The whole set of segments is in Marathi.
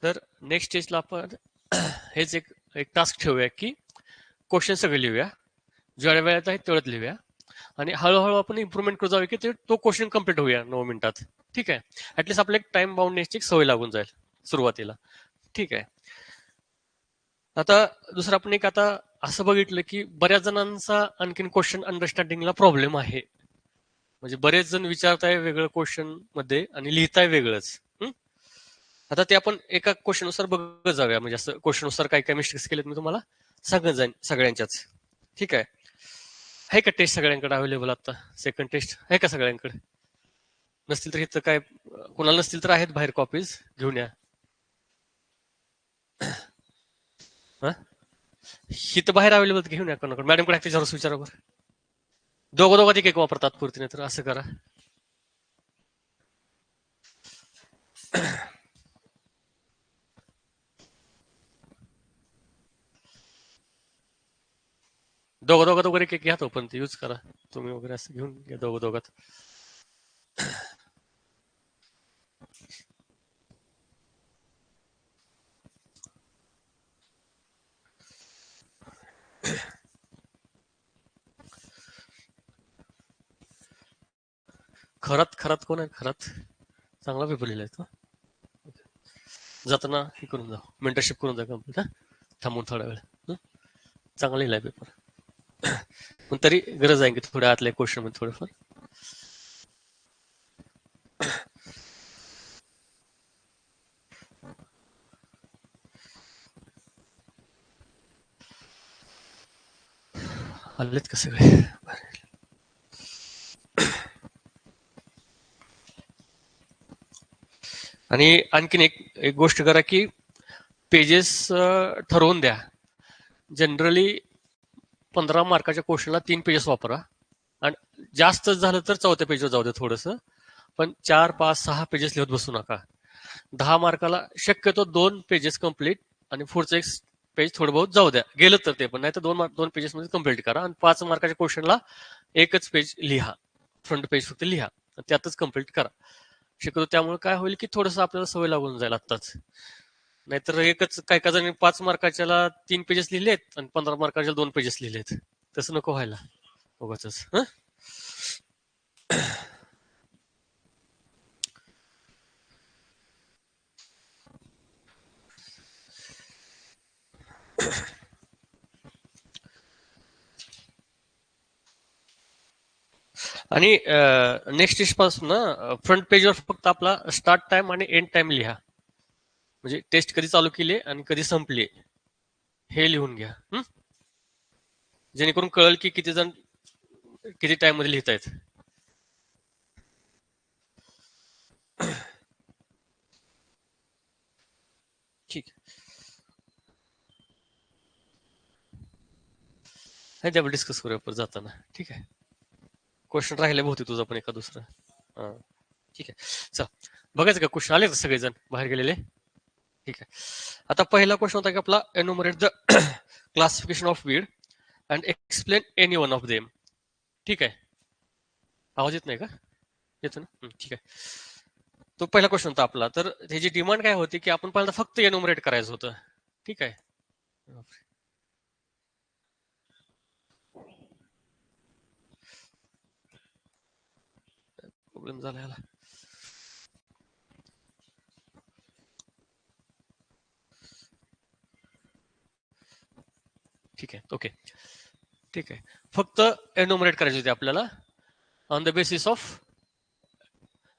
तर नेक्स्ट स्टेजला आपण हेच एक एक टास्क ठेवूया की क्वेश्चन सगळे लिहूया, जेवढ्या वेळात आहे तेवढ्यात लिहूया आणि हळूहळू आपण इम्प्रुव्हमेंट करत जाऊया की तो क्वेश्चन कम्प्लीट होऊया 9 मिनिटात. ठीक आहे, ऍटलीस्ट आपल्या एक टाइम बाउंडनेसची सवय लागून जाईल सुरुवातीला. ठीक आहे. आता दुसरं आपण एक आता असं बघितलं की बऱ्याच जणांचा आणखीन क्वेश्चन अंडरस्टँडिंगला प्रॉब्लेम आहे. म्हणजे बरेच जण विचारताय वेगळं क्वेश्चन मध्ये आणि लिहिताय वेगळंच. आता ते आपण एका क्वेश्चननुसार बघत जाऊया. म्हणजे असं क्वेश्चननुसार काय काय मिस्टेक्स केलेत मी तुम्हाला सांगत जाईन सगळ्यांच्याच. ठीक आहे का टेस्ट सगळ्यांकडे अवेलेबल आता? सेकंड टेस्ट आहे का सगळ्यांकडे? नसतील तर इथं काय कोणाला नसतील तर आहेत बाहेर कॉपीज घेऊन या. हा इथं बाहेर अवेलेबल घेऊन या कोणाकडे. मॅडमकडे त्याच्यावर विचारा बरं. दोघं दोघात एक वापरतात पुरती, नाही तर असं करा. दोघं दोघात वगैरे एक घ्या तो, पण ते यूज करा तुम्ही वगैरे, असं घेऊन घ्या दोघं दोघात. खरात खरात कोण आहे? खरात चांगला पेपर लिहिलाय तो. जाताना हे करून जा, मेंटरशिप करून जा कम्प्लीट. हा थांबून थोडा वेळ. चांगला लिहिलाय पेपर. पण तरी गरज आहे की थोड्या आतल्या क्वेश्चन मध्ये थोडंफार. आलेत का सगळे? आणि आणखीन एक एक गोष्ट करा की पेजेस ठरवून द्या. जनरली 15 मार्काच्या क्वेश्चनला 3 पेजेस वापरा, आणि जास्त झालं तर 4थ्या पेजवर जाऊ द्या थोडंसं. पण 4, 5, 6 पेजेस लिहत बसू नका. 10 मार्काला शक्यतो 2 पेजेस कम्प्लीट आणि पुढचं एक पेज थोडं बहुत जाऊ द्या, गेलं तर ते पण. नाही तर 2 पेजेस मध्ये कम्प्लीट करा. आणि 5 मार्काच्या क्वेश्चनला एकच पेज लिहा, फ्रंट पेज फक्त लिहा, त्यातच कम्प्लीट करा शक्यतो. त्यामुळे काय होईल की थोडंसं आपल्याला सवय लागून जाईल आत्ताच. नाहीतर एकच काय काय जण 5 मार्काच्याला 3 पेजेस लिहिलेत आणि 15 मार्काच्या 2 पेजेस लिहिलेत. तसं नको व्हायला उगाचच. आणि नेक्स्ट टेस्ट पासून ना फ्रंट पेजवर फक्त आपला स्टार्ट टाइम आणि एंड टाइम लिहा. म्हणजे टेस्ट कधी चालू केली आणि कधी संपली हे लिहून घ्या. जेणेकरून कळेल की किती जण किती टाइम मध्ये लिहितायत. ठीक आहे, त्यावर डिस्कस करूया परत जाताना. ठीक आहे, क्वेश्चन राहिले बहुतेक तुझा पण एका दुसरा. हा ठीक आहे, चल बघायचं का क्वेश्चन आले सगळेजण बाहेर गेलेले? ठीक आहे. आता पहिला क्वेश्चन होता की आपला enumerate the classification of weed and explain any one of them. ठीक आहे, आवाज येत नाही का? येतो ना? ठीक आहे. तो पहिला क्वेश्चन होता आपला. तर त्याची डिमांड काय होती की आपण पहिल्यांदा फक्त एन्युमरेट करायचं होतं. ठीक आहे, प्रॉब्लेम झाला याला. ठीक आहे, ओके. ठीक आहे, फक्त एन्युमरेट करायचे होते आपल्याला ऑन द बेसिस ऑफ.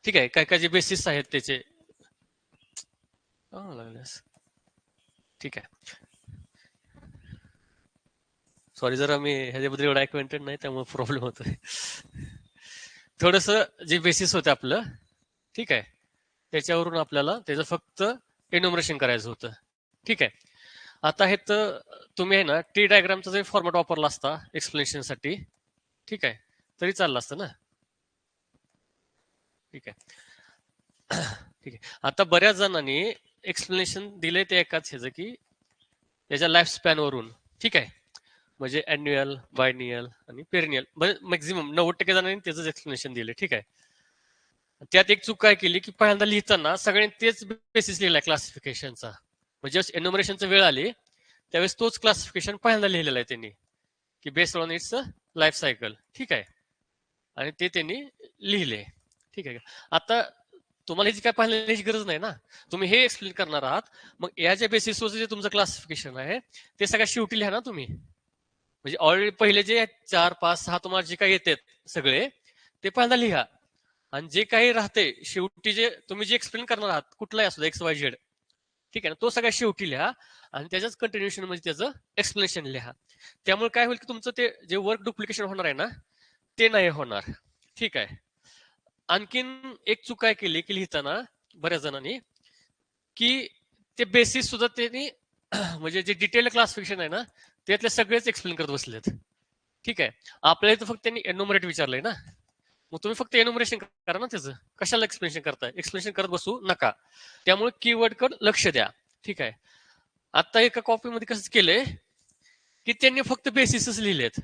ठीक आहे, काय काय जे बेसिस आहेत त्याचे. ठीक आहे, सॉरी जरा मी ह्याच्याबद्दल एवढा अक्वेंटेड नाही त्यामुळे प्रॉब्लेम होतोय. थोडस जे बेसिस होते आपलं, ठीक आहे, त्याच्यावरून आपल्याला त्याचं फक्त एन्युमरेशन करायचं होतं. ठीक आहे. आता हे तर तुम्ही आहे ना टी डायग्रामचा जरी फॉर्मॅट वापरला असता एक्सप्लेनेशन साठी, ठीक आहे, तरी चाललं असतं ना. ठीक आहे. ठीक आहे, आता बऱ्याच जणांनी एक्सप्लेनेशन दिले ते एकाच ह्याचं की त्याच्या लाईफ स्पॅन वरून. ठीक आहे, म्हणजे अॅन्युअल, बायनियल आणि पेरिनियल. म्हणजे मॅक्झिमम 90% जणांनी त्याच एक्सप्लेनेशन दिले. ठीक आहे, त्यात एक चूक काय केली की पहिल्यांदा लिहिताना सगळ्यांनी तेच बेसिस लिहिलाय क्लासिफिकेशनचा, म्हणजे एन्युमरेशनची वेळ आली त्यावेळेस तोच क्लासिफिकेशन पहिल्यांदा लिहिलेला आहे त्यांनी, की based on it's life cycle. ठीक आहे, आणि ते त्यांनी लिहिले. ठीक आहे. आता तुम्हाला ह्याची काय पाहिल्याची गरज नाही ना, तुम्ही हे एक्सप्लेन करणार आहात, मग याच्या बेसिसवर जे तुमचं क्लासिफिकेशन आहे ते सगळ्यात शेवटी लिहा ना तुम्ही. म्हणजे ऑलरेडी पहिले जे 4, 5, 6 तुम्हाला जे काही येतात सगळे ते पहिल्यांदा लिहा, आणि जे काही राहते शेवटी जे तुम्ही जे एक्सप्लेन करणार आहात कुठलाही असू XYZ, ठीक आहे ना, तो सगळ्यात शेवटी लिहा आणि त्याच्याच कंटिन्युएशन म्हणजे त्याचं एक्सप्लेनेशन लिहा. त्यामुळे काय होईल की तुमचं ते जे वर्क डुप्लिकेशन होणार आहे ना ते नाही होणार. ठीक आहे. आणखीन एक चूक काय केली की लिहिताना बऱ्याच जणांनी, की ते बेसिस सुद्धा त्यांनी म्हणजे जे डिटेल क्लासिफिकेशन आहे ना त्यातले सगळेच एक्सप्लेन करत बसलेत. ठीक आहे. आपल्याला इथं फक्त त्यांनी एन्युमरेट विचारलंय ना, मग तुम्ही फक्त एन्युमरेशन करा ना त्याचं, कशाला एक्सप्लेनेशन करताय, एक्सप्लेनेशन करत बसू नका. त्यामुळे कीवर्ड कडे लक्ष द्या. ठीक आहे. आता एका कॉपीमध्ये कसं केलंय की त्यांनी फक्त बेसिसच लिहिलेत,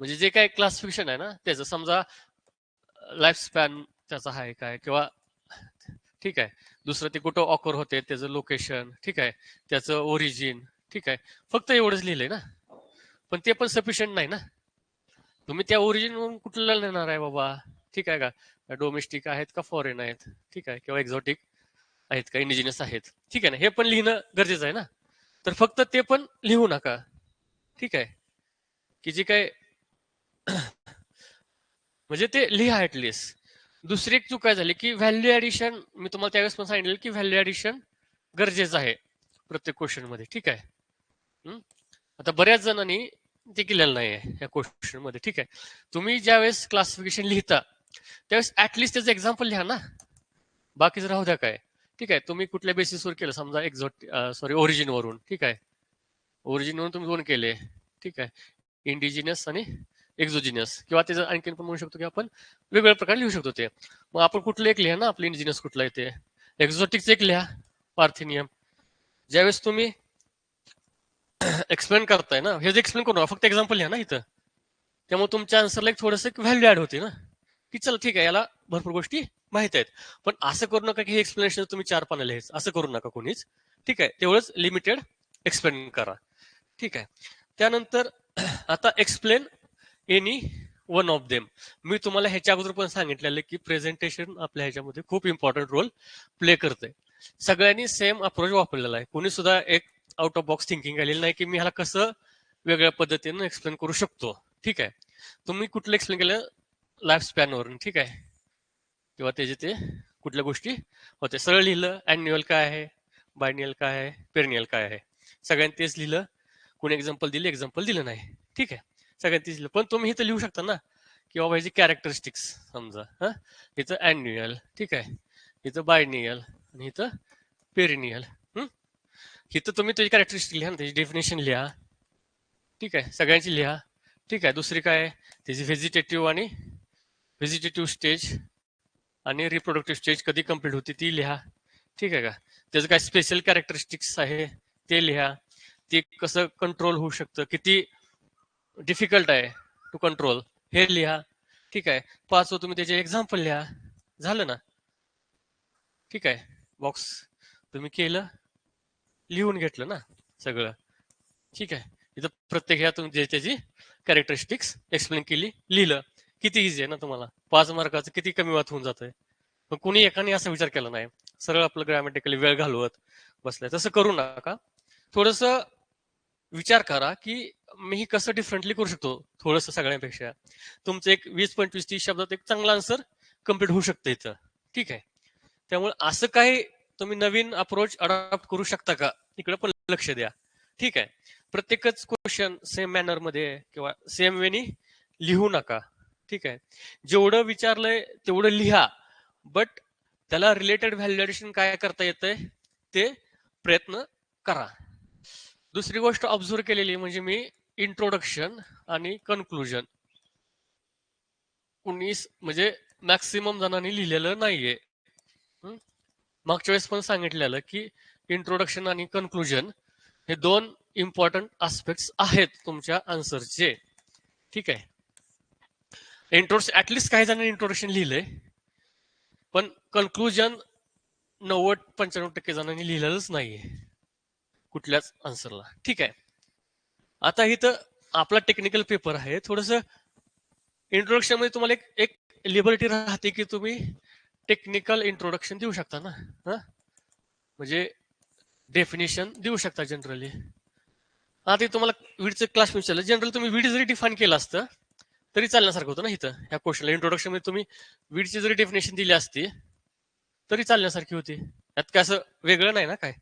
म्हणजे जे काही क्लासिफिकेशन आहे ना त्याचं, समजा लाईफ स्पॅन त्याचा आहे काय, किंवा ठीक आहे दुसरं ते कुठं ऑकर होते त्याचं लोकेशन, ठीक आहे, त्याचं ओरिजिन, ठीक आहे, फक्त एवढंच लिहिलंय ना. पण ते पण सफिशियंट नाही ना, तुम्ही त्या ओरिजिन वरून कुठला लिहिणार आहे बाबा. ठीक आहे का, डोमेस्टिक आहेत का फॉरेन आहेत, ठीक आहे, किंवा एक्झॉटिक आहेत का इंडिजिनस आहेत, ठीक आहे ना, हे पण लिहिणं गरजेचं आहे ना. तर फक्त ते पण लिहू नका. ठीक आहे, की जे काय म्हणजे ते लिहा ऍटलिस्ट. दुसरी एक चूक काय झाली की व्हॅल्यू ऍडिशन, मी तुम्हाला त्यावेळेस पण सांगितलं की व्हॅल्यू ऍडिशन गरजेचं आहे प्रत्येक क्वेश्चन मध्ये. ठीक आहे. हम्म? आता बऱ्याच जणांनी ते केलेलं नाही आहे या क्वेश्चन मध्ये. ठीक आहे, तुम्ही ज्यावेळेस क्लासिफिकेशन लिहिता त्यावेळेस ऍटलिस्ट त्याचं एक्झाम्पल लिहा ना, बाकीचं राहू द्या काय. ठीक आहे, तुम्ही कुठल्या बेसिसवर केलं, समजा ओरिजिन वरून, ठीक आहे, ओरिजिन वरून तुम्ही दोन केले, ठीक आहे, इंडिजिनस आणि एक्झोजिनस, किंवा त्याचं आणखीन पण म्हणू शकतो की आपण वेगवेगळ्या प्रकारे लिहू शकतो ते. मग आपण कुठलं एक लिहा ना, आपलं इंडिजिनस कुठलं आहे ते, एक्झॉटिकचं एक लिहा, पार्थिनियम. ज्यावेळेस तुम्ही एक्सप्लेन करताय ना, हे जे एक्सप्लेन करू नका, फक्त एक्झाम्पल लिहा ना इथं. त्यामुळे तुमच्या आन्सरला एक थोडंसं व्हॅल्यू ऍड होते ना, की चला ठीक आहे याला भरपूर गोष्टी माहित आहेत. पण असं करू नका की हे एक्सप्लेनेशन तुम्ही 4 पानं लिहायचं, असं करू नका कोणीच. ठीक आहे, तेवढंच लिमिटेड एक्सप्लेन करा. ठीक आहे. त्यानंतर आता explain any one of them. मी तुम्हाला ह्याच्या अगोदर पण सांगितलेलं की प्रेझेंटेशन आपल्या ह्याच्यामध्ये खूप इम्पॉर्टंट रोल प्ले करते. सगळ्यांनी सेम अप्रोच वापरलेला आहे, कोणी सुद्धा एक आउट ऑफ बॉक्स थिंकिंग आलेली नाही की मी ह्याला कसं वेगळ्या पद्धतीनं एक्सप्लेन करू शकतो. ठीक आहे, तुम्ही कुठलं एक्सप्लेन केलं, लाईफ स्पॅनवरून, ठीक आहे, किंवा त्याचे ते कुठल्या गोष्टी होते सरळ लिहिलं, अॅन्युअल काय आहे, बायनियल काय आहे, पेरिनियल काय आहे, सगळ्यांनी तेच लिहिलं. कोणी एक्झाम्पल दिलं नाही. ठीक आहे, सगळ्यांनी तेच लिहिलं. पण तुम्ही इथं लिहू शकता ना की बाबा ह्याची कॅरेक्टरिस्टिक्स, समजा इथं अॅन्युअल, ठीक आहे, इथं बायनियल आणि इथं पेरिनियल. इथं तुम्ही त्याची कॅरेक्टरिस्टिक लिहा ना, त्याची डेफिनेशन लिहा. ठीक आहे, सगळ्यांची लिहा. ठीक आहे, दुसरी काय आहे, त्याची व्हेजिटेटिव्ह स्टेज आणि रिप्रोडक्टिव्ह स्टेज कधी कम्प्लीट होती ती लिहा. ठीक आहे का, त्याचं काय स्पेशल कॅरेक्टरिस्टिक्स आहे ते लिहा. ते कसं कंट्रोल होऊ शकतं, किती डिफिकल्ट आहे टू कंट्रोल, हे लिहा. ठीक आहे, 5 तुम्ही त्याचे एक्झाम्पल लिहा. झालं ना. ठीक आहे, बॉक्स तुम्ही केलं, लिहून घेतलं ना सगळं. ठीक आहे, इथं प्रत्येक ह्या तुम्ही त्याची कॅरेक्टरिस्टिक्स एक्सप्लेन केली, लिहिलं. किती इझी आहे ना, तुम्हाला 5 मार्काचं किती कमी वाट होऊन जातंय. पण कोणी एकाने असा विचार केला नाही, सरळ आपलं ग्रॅमॅटिकली वेळ घालवत बसलाय. तसं करू नका. थोडस विचार करा की मी कसं डिफरंटली करू शकतो, थोडंसं सगळ्यांपेक्षा. तुमचं एक 20, 25, 30 शब्दात एक चांगला आन्सर कम्प्लीट होऊ शकतं इथं. ठीक आहे, त्यामुळे असं काही तुम्ही नवीन अप्रोच अडॉप्ट करू शकता का, इकडे पण लक्ष द्या. ठीक आहे, प्रत्येकच क्वेश्चन सेम मॅनर मध्ये किंवा सेम वेनी लिहू नका. ठीक आहे, जेवढं विचारलंय तेवढं लिहा, बट त्याला रिलेटेड व्हॅल्युएशन काय करता येतंय ते प्रयत्न करा. दुसरी गोष्ट ऑब्झर्व केलेली म्हणजे मी इंट्रोडक्शन आणि कन्क्लुजन म्हणजे मॅक्सिमम जणांनी लिहिलेलं नाहीये. मागच्या वेळेस पण सांगितलेलं की इंट्रोडक्शन आणि कन्क्लुजन हे 2 इम्पॉर्टंट आस्पेक्ट्स आहेत तुमच्या आन्सरचे. ठीक आहे, ऍटलिस्ट काही जणांनी इंट्रोडक्शन लिहिलंय, पण कन्क्लुजन 90-95% जणांनी लिहिलेलंच नाहीये कुठल्याच आन्सरला. ठीक आहे. आता इथं आपला टेक्निकल पेपर आहे. थोडस इंट्रोडक्शन मध्ये तुम्हाला एक एक लिबर्टी राहते की तुम्ही टेक्निकल इंट्रोडक्शन देऊ शकता ना. म्हणजे डेफिनेशन देऊ शकता जनरली. आता तुम्हाला वीडचं क्लास विचारलं, जनरल तुम्ही वीड जरी डिफाईन केलं असतं तरी चालण्यासारखं होतं ना. इथं ह्या क्वेश्चनला इंट्रोडक्शन मध्ये तुम्ही वीडची जरी डेफिनेशन दिली असती तरी चालण्यासारखी होती. यात काय असं वेगळं नाही ना काय.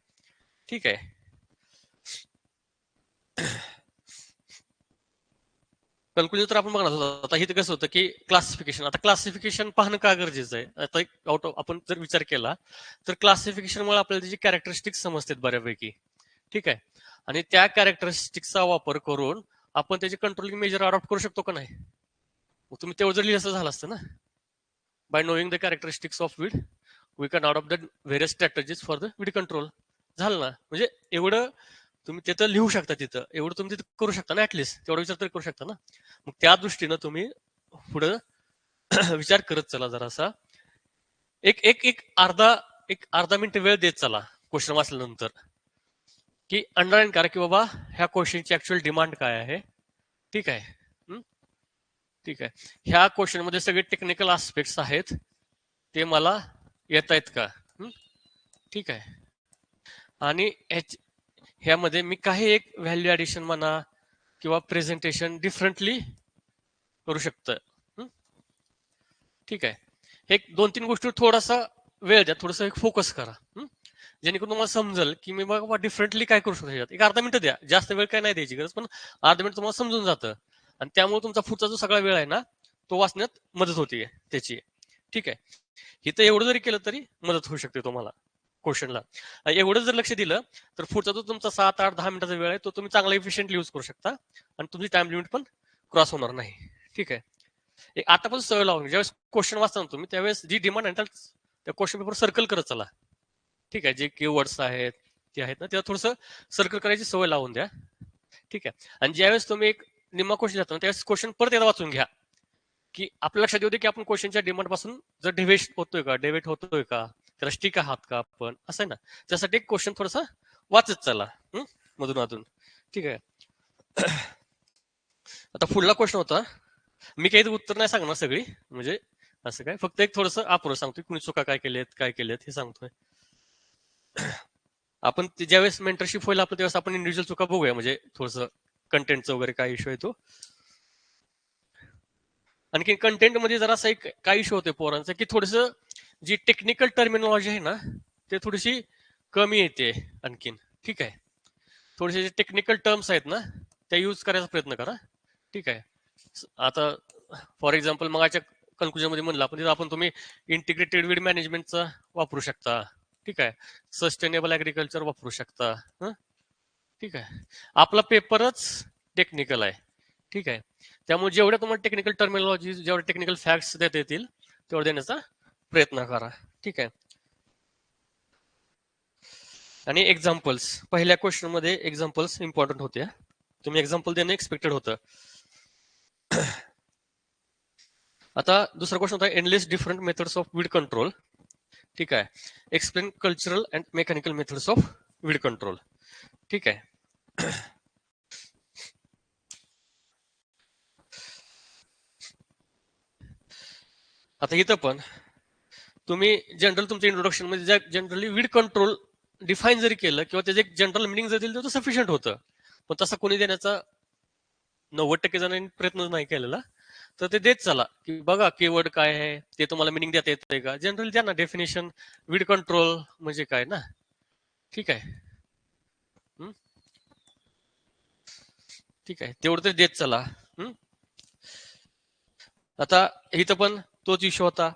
ठीक आहे. कन्क्लुजन तर आपण बघणार होतो. आता इथं कसं होतं की क्लासिफिकेशन, आता क्लासिफिकेशन पाहणं का गरजेचं आहे. आता एक आउट ऑफ आपण जर विचार केला तर क्लासिफिकेशनमुळे आपल्याला त्याची कॅरेक्टरिस्टिक्स समजतात बऱ्यापैकी. ठीक आहे. आणि त्या कॅरेक्टरिस्टिक्सचा वापर करून आपण त्याचे कंट्रोलिंग मेजर अडॉप्ट करू शकतो का नाही. तुम्ही तेवढं जर लिहिलं झालं असतं ना. By knowing the characteristics of weed we can adopt the various strategies for the weed control. झालं ना. म्हणजे एवढं तुम्ही तिथं लिहू शकता, तिथं एवढं तुम्ही तिथं करू शकता ना. ऍटलिस्ट तेवढा विचार तरी करू शकता ना. मग त्या दृष्टीनं तुम्ही पुढं विचार करत चला जरासा. एक एक एक अर्धा मिनिट वेळ देत चला क्वेश्चन वाचल्यानंतर, की अंडरलाईन करा की बाबा ह्या क्वेश्चनची ऍक्च्युअल डिमांड काय आहे. ठीक आहे. ठीक आहे. ह्या क्वेश्चन मध्ये सगळे टेक्निकल आस्पेक्ट्स आहेत ते मला येत आहेत का. ठीक आहे. आणि ह्यामध्ये मी काही एक व्हॅल्यू ऍडिशन म्हणा किंवा प्रेझेंटेशन डिफरंटली करू शकतं. ठीक आहे. एक 2-3 गोष्टी थोडासा वेळ द्या, थोडस एक फोकस करा, जेणेकरून तुम्हाला समजेल की मी बाबा डिफरंटली काय करू शकतो. एक अर्धा मिनिट द्या, जास्त वेळ काय नाही द्यायची गरज, पण अर्धा मिनिट तुम्हाला समजून जातं आणि त्यामुळे तुमचा पुढचा जो सगळा वेळ आहे ना तो वाचण्यात मदत होती त्याची. ठीक आहे. इथं एवढं जरी केलं तरी मदत होऊ शकते तुम्हाला क्वेश्चनला. एवढं जर लक्ष दिलं तर पुढचा जो तुमचा 7-8-10 मिनिटाचा वेळ आहे तो तुम्ही चांगला इफिशियंटली यूज करू शकता आणि तुमची टाइम लिमिट पण क्रॉस होणार नाही. ठीक आहे. एक आता पण सवय लावून ज्यावेळेस क्वेश्चन वाचता तुम्ही त्यावेळेस जी डिमांड आहे त्या क्वेश्चन पेपर सर्कल करत चला. ठीक आहे. जे कीवर्ड्स आहेत ते आहेत ना तेव्हा थोडंसं सर्कल करायची सवय लावून द्या. ठीक आहे. आणि ज्यावेळेस तुम्ही एक निम्मा क्वेश्चन जातो त्यावेळेस क्वेश्चन परत एकदा वाचून घ्या, की आपल्या लक्षात येऊ दे की आपण क्वेश्चनच्या डिमांड पासून जर डेव्हिएट होतोय का, त्याला स्टिक आहात का आपण, असं आहे ना. त्यासाठी एक क्वेश्चन थोडासा वाचत चला मधून अधून. ठीक आहे. आता पुढला क्वेश्चन होता, मी काही उत्तर नाही सांगणार सगळी, म्हणजे असं काय, फक्त एक थोडंसं अप्रोच सांगतोय, कुणी चुका काय केलेत हे सांगतोय. आपण ज्यावेळेस मेंटरशिप होईल आपलं त्यावेळेस आपण इंडिव्हिज्युअल चुका बघूया, म्हणजे थोडंसं कंटेंटचं वगैरे काय इश्यू आहे तो. आणखी कंटेंट मध्ये जरासा एक काय इश्यू होते पोरांचं, की थोडस जी टेक्निकल टर्मिनॉलॉजी आहे ना ते थोडीशी कमी येते आणखीन. ठीक आहे. थोडेसे जे टेक्निकल टर्म्स आहेत ना त्या यूज करायचा प्रयत्न करा. ठीक आहे. आता फॉर एक्झाम्पल मगाच्या कन्क्लुजन मध्ये म्हणलं आपण तुम्ही इंटिग्रेटेड वीड मॅनेजमेंटचा वापरू शकता. ठीक आहे. सस्टेनेबल ऍग्रिकल्चर वापरू शकता. ठीक आहे. आपला पेपरच टेक्निकल आहे. ठीक आहे. त्यामुळे जेवढ्या तुम्हाला टेक्निकल टर्मिनॉलॉजी, जेवढे टेक्निकल फॅक्ट्स देता येतील तेवढे देण्याचा प्रयत्न करा. ठीक आहे. आणि एक्झाम्पल्स पहिल्या क्वेश्चन मध्ये एक्झाम्पल्स इम्पॉर्टंट होते. तुम्ही एक्झाम्पल देणं एक्सपेक्टेड होतं. आता दुसरा क्वेश्चन होता endless different methods of weed control. ठीक आहे. Explain cultural and mechanical methods of weed control. ठीक आहे. आता इथं पण तुम्ही जनरल तुमच्या इंट्रोडक्शन मध्ये जनरली वीड कंट्रोल डिफाईन जरी केलं किंवा त्याचे एक जनरल मिनिंग जर दिलं तर सफिशियंट होतं, पण तसं कोणी देण्याचा 90% जणांनी प्रयत्न नाही केलेला. तर ते देत चला की बघा कीवर्ड काय आहे ते तुम्हाला मिनिंग देता येते का, जनरल द्या ना डेफिनेशन. वीड कंट्रोल म्हणजे काय ना. ठीक आहे. ठीक आहे. तेवढं तरी देत चला. आता इथं पण तोच इश्यू होता.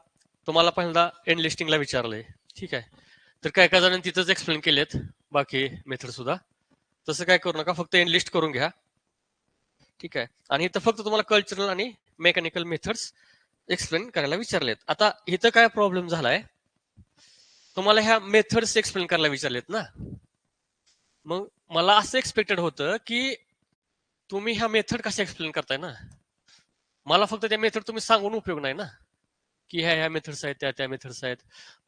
तुम्हाला पहिल्यांदा एंड लिस्टिंगला विचारलंय. ठीक आहे. तर काय काय जणांनी तिथंच एक्सप्लेन केलेत बाकी मेथड सुद्धा. तसं काय करू नका, फक्त एंड लिस्ट करून घ्या. ठीक आहे. आणि इथं फक्त तुम्हाला कल्चरल आणि मेकॅनिकल मेथड्स एक्सप्लेन करायला विचारलेत. आता इथं काय प्रॉब्लेम झालाय, तुम्हाला ह्या मेथड्स एक्सप्लेन करायला विचारलेत ना. मग मला असं एक्सपेक्टेड होतं की तुम्ही ह्या मेथड कशा एक्सप्लेन करताय ना. मला फक्त त्या मेथड तुम्ही सांगून उपयोग नाही ना. की ह्या मेथड्स आहेत, त्या मेथड्स आहेत.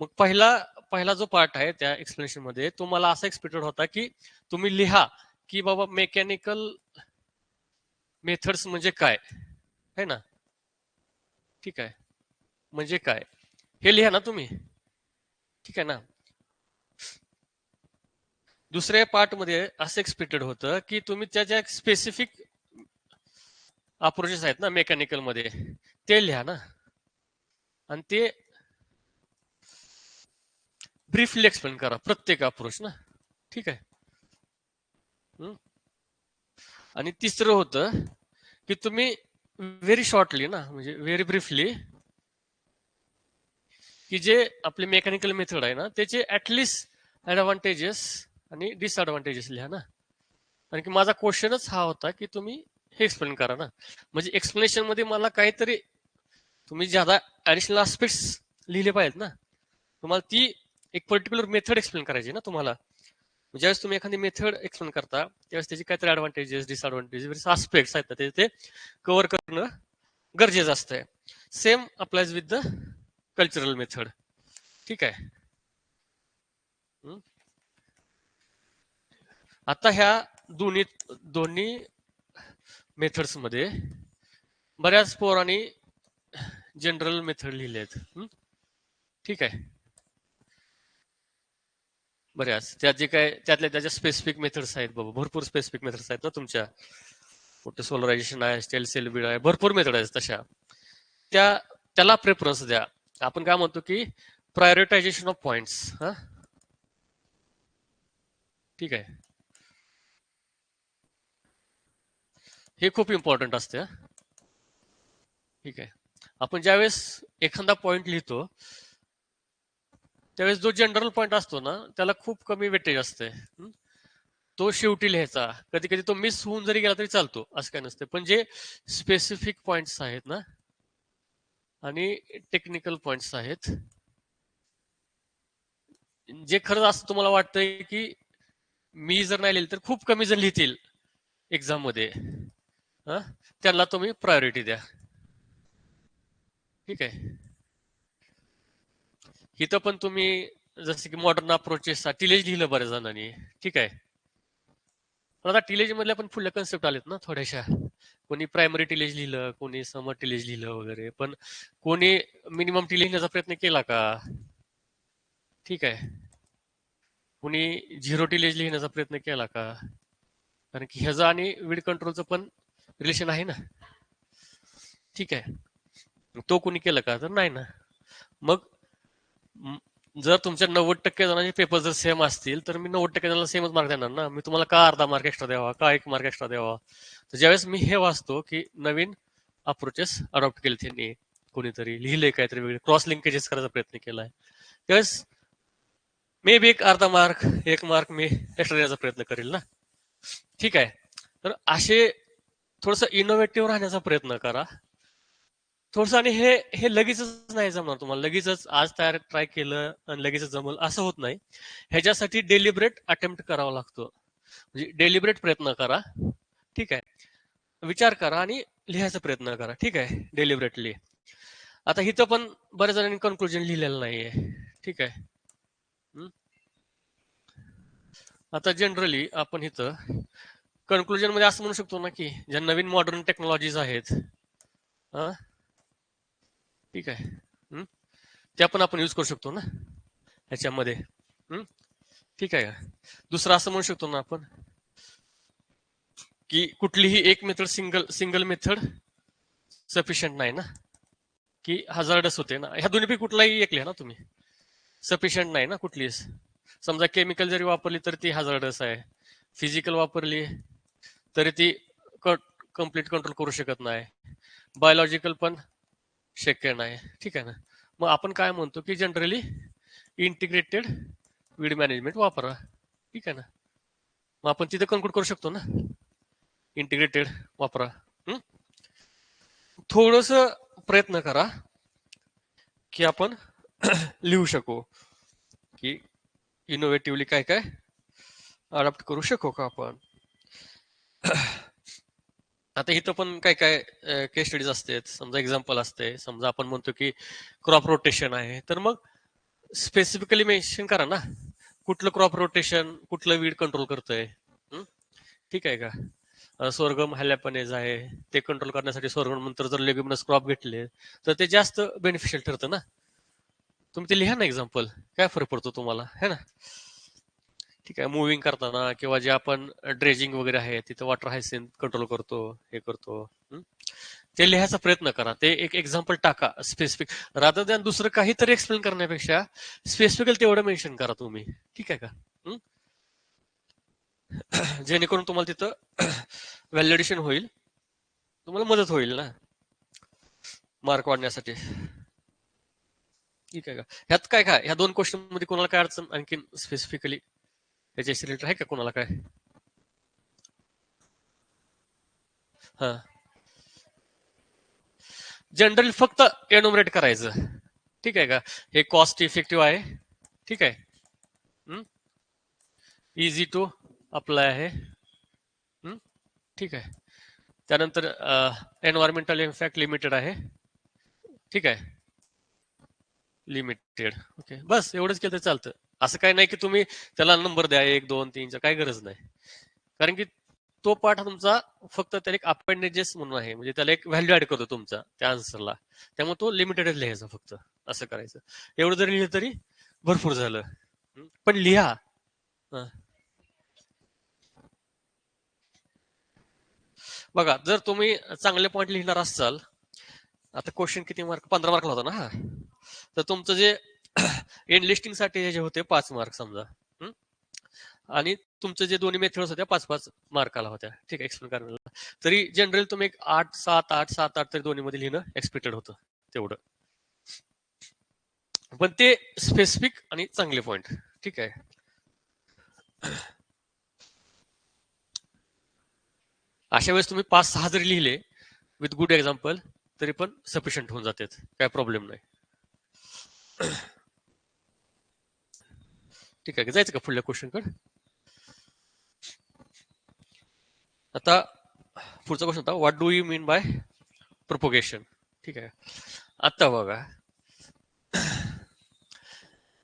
मग पहिला जो पार्ट आहे त्या एक्सप्लेनेशन मध्ये तो मला असा एक्सपेक्टेड होता की तुम्ही लिहा की बाबा मेकॅनिकल मेथड्स म्हणजे काय है ना. ठीक आहे, म्हणजे काय हे लिहा ना तुम्ही. ठीक आहे ना. दुसऱ्या पार्ट मध्ये असं एक्सपेक्टेड होतं की तुम्ही त्याच्या स्पेसिफिक अप्रोचेस आहेत ना मेकॅनिकल मध्ये ते लिहा ना, आणि ते ब्रीफली एक्सप्लेन करा प्रत्येक अप्रोच ना. ठीक आहे. हम्म. आणि तिसरं होतं की तुम्ही व्हेरी शॉर्टली ना, म्हणजे व्हेरी ब्रीफली, की जे आपले मेकॅनिकल मेथड आहे ना त्याचे ऍटलिस्ट ऍडव्हान्टेजेस आणि डिसएडव्हान्टेजेस लिहा ना. कारण की माझा क्वेश्चनच हा होता की तुम्ही हे एक्सप्लेन करा ना. म्हणजे एक्सप्लेनेशन मध्ये मला काहीतरी तुम्ही ज्यादा ऍडिशनल आस्पेक्ट्स लिहिले पाहिजेत ना. तुम्हाला ती एक पर्टिक्युलर मेथड एक्सप्लेन करायची ना तुम्हाला. ज्यावेळेस तुम्ही एखादी मेथड एक्सप्लेन करता त्यावेळेस त्याची काहीतरी ऍडव्हान्टेजेस डिसएडव्हान्टेजेस आस्पेक्ट्स आहेत ना ते कव्हर करणं गरजेचं असतंय. Same applies with the cultural method. ठीक आहे. हम्म. आता ह्या दोन्ही मेथड्स मध्ये बऱ्याच पोरांनी जनरल मेथड लिहिले आहेत. ठीक आहे. बऱ्याच त्यात जे काय त्याच्या स्पेसिफिक मेथड्स आहेत बाबा, भरपूर स्पेसिफिक मेथड्स आहेत ना तुमच्या. कुठे सोलरायझेशन आहे, स्टेल सेल बीड आहे, भरपूर मेथड आहेत तशा. त्याला प्रेफरन्स द्या. आपण काय म्हणतो की प्रायोरिटायझेशन ऑफ पॉइंट्स. हा, ठीक आहे. हे खूप इम्पॉर्टंट असते. ठीक आहे. आपण ज्यावेळेस एखादा पॉइंट लिहितो त्यावेळेस जो जनरल पॉइंट असतो ना त्याला खूप कमी वेटेज असते. तो शेवटी लिहायचा. कधी कधी तो मिस होऊन जरी गेला तरी चालतो, असं काय नसते. पण जे स्पेसिफिक पॉइंट्स आहेत ना आणि टेक्निकल पॉइंट्स आहेत, जे खरंच असं तुम्हाला वाटतंय की मी जर नाही लिहिलं तर खूप कमी जण लिहितील एक्झाम मध्ये, त्यांना तुम्ही प्रायोरिटी द्या. ठीक आहे. इथं पण तुम्ही जसं की मॉडर्न अप्रोचेस टिलेज लिहिलं बऱ्याच जणांनी. ठीक आहे. पण आता टिलेज मधल्या पण फुल कन्सेप्ट आलेत ना थोड्याशा. कोणी प्रायमरी टिलेज लिहिलं, कोणी समर टिलेज लिहिलं वगैरे, पण कोणी मिनिमम टिलेज लिहिण्याचा प्रयत्न केला का? ठीक आहे. कोणी झिरो टिलेज लिहिण्याचा प्रयत्न केला का? कारण की ह्याचं आणि वीड कंट्रोलचं पण रिलेशन आहे ना. ठीक आहे. तो कोणी केलं का? तर नाही ना. मग जर तुमच्या 90% जणांचे पेपर जर सेम असतील तर मी 90% जणांना सेमच मार्क देणार ना. मी तुम्हाला का अर्धा मार्क एक्स्ट्रा द्यावा, का 1 मार्क एक्स्ट्रा द्यावा? तर ज्यावेळेस मी हे वाचतो की नवीन अप्रोचेस अडॉप्ट केले त्यांनी, कोणीतरी लिहिले काहीतरी वेगळे क्रॉस लिंकेजेस करायचा प्रयत्न केलाय, त्यावेळेस मे बी 1 अर्धा मार्क 1 मार्क मी एक्स्ट्रा द्यायचा प्रयत्न करेल ना. ठीक आहे. तर असे थोडस इनोव्हेटिव्ह राहण्याचा प्रयत्न करा थोडस. आणि हे हे लगेचच नाही जमणार तुम्हाला. लगेचच आज तयार ट्राय केलं आणि लगेचच जमल असं होत नाही. ह्याच्यासाठी डेलिब्रेट अटेम्प्ट करावा लागतो. म्हणजे डेलिब्रेट प्रयत्न करा. ठीक आहे. विचार करा आणि लिहायचा प्रयत्न करा. ठीक आहे. डेलिब्रेटली. आता इथं पण बऱ्याच जणांनी कन्क्लुजन लिहिलेलं नाहीये. ठीक आहे. आता जनरली आपण इथं कन्क्लुजन मध्ये असं म्हणू शकतो ना की ज्या नवीन मॉडर्न टेक्नॉलॉजीज आहेत, ठीक आहे, त्या पण आपण युज करू शकतो ना ह्याच्यामध्ये. ठीक आहे का. दुसरं असं म्हणू शकतो ना आपण की कुठलीही एक मेथड सिंगल मेथड सफिशियंट नाही ना, की हजार्डस होते ना. ह्या दोन्हीपैकी कुठलाही एक लिहा ना तुम्ही. सफिशियंट नाही ना कुठलीच. समजा केमिकल जरी वापरली तर ती हजार्डस आहे, फिजिकल वापरली तरी ती कम्प्लीट कंट्रोल करू शकत नाही, बायोलॉजिकल पण शक्य नाही. ठीक आहे ना. मग आपण काय म्हणतो की जनरली इंटिग्रेटेड वीड मॅनेजमेंट वापरा. ठीक आहे ना. मग आपण तिथे कन्क्लूड करू शकतो ना, इंटिग्रेटेड वापरा. थोडस प्रयत्न करा की आपण लिहू शकू की इनोव्हेटिव्हली काय काय अडॉप्ट करू शकू का आपण. आता इथं पण काय काय केस स्टडीज असते, समजा एक्झाम्पल असते, समजा आपण म्हणतो की क्रॉप रोटेशन आहे, तर मग स्पेसिफिकली मेन्शन करा ना, कुठलं क्रॉप रोटेशन कुठलं वीड कंट्रोल करतंय. ठीक आहे का? सोरगम हॅलॅपनेज आहे, ते कंट्रोल करण्यासाठी सोरगम नंतर जर लेग्युमिनस क्रॉप घेतले तर ते जास्त बेनिफिशियल ठरतं ना. तुम्ही ते लिहा ना एक्झाम्पल, काय फरक पडतो तुम्हाला, है ना? ठीक आहे, मुव्हिंग करताना किंवा जे आपण ड्रेजिंग वगैरे आहे तिथं वॉटर हायसिन कंट्रोल करतो, हे करतो. ते लिहायचा प्रयत्न करा, ते एक एक्झाम्पल टाका स्पेसिफिक, रादर दॅन दुसरं काहीतरी एक्सप्लेन करण्यापेक्षा स्पेसिफिकल तेवढं मेन्शन करा तुम्ही. ठीक आहे का? जेणेकरून तुम्हाला तिथं व्हॅलिडेशन होईल, तुम्हाला मदत होईल ना मार्क वाढण्यासाठी. ठीक आहे का? ह्यात काय काय, ह्या 2 क्वेश्चन मध्ये कोणाला काय अडचण आणखी स्पेसिफिकली ह्याच्याशी रिलेटेड आहे का कोणाला काय? हा, जनरल फक्त एन्युमरेट करायचं. ठीक आहे का? हे कॉस्ट इफेक्टिव्ह आहे. ठीक आहे, इझी टू अप्लाय आहे. ठीक आहे. त्यानंतर एन्व्हायरमेंटल इम्पॅक्ट लिमिटेड आहे. ठीक आहे, लिमिटेड. ओके, बस एवढंच केलं तर चालतं. असं काही नाही की तुम्ही त्याला नंबर द्या 1 2 3 काही गरज नाही, कारण की तो पार्ट हा तुमचा फक्त त्याला एक अपेंडेजेस म्हणून आहे, म्हणजे त्याला एक व्हॅल्यू ऍड करतो तुमचा त्या आन्सरला, त्यामुळे तो लिमिटेडच लिहायचा फक्त. असं करायचं. एवढं जरी लिहिलं तरी भरपूर झालं. पण लिहा. हं. बघा, जर तुम्ही चांगले पॉईंट लिहिणार असाल, आता क्वेश्चन किती मार्क, 15 मार्कला होता ना हा, तर तुमचं जे एनलिस्टिंग साठी जे होते 5 मार्क समजा, आणि तुमचे जे दोन्ही मेथड्स होत्या 5 5 मार्काला होत्या. ठीक आहे, एक्सप्लेन करायला तरी जनरल तुम्ही एक 8 7 8 7 8 तरी दोन्ही मध्ये लिहिणं एक्सपेक्टेड होतं तेवढं. पण ते स्पेसिफिक आणि चांगले पॉईंट. ठीक आहे. अशा वेळेस तुम्ही 5 6 जरी लिहिले विथ गुड एक्झाम्पल तरी पण सफिशियंट होऊन जातात, काय प्रॉब्लेम नाही. ठीक आहे, जायचं का पुढल्या क्वेश्चन कडे? आता पुढचा क्वेश्चन होता, what do you mean by propagation. ठीक आहे. आता बघा,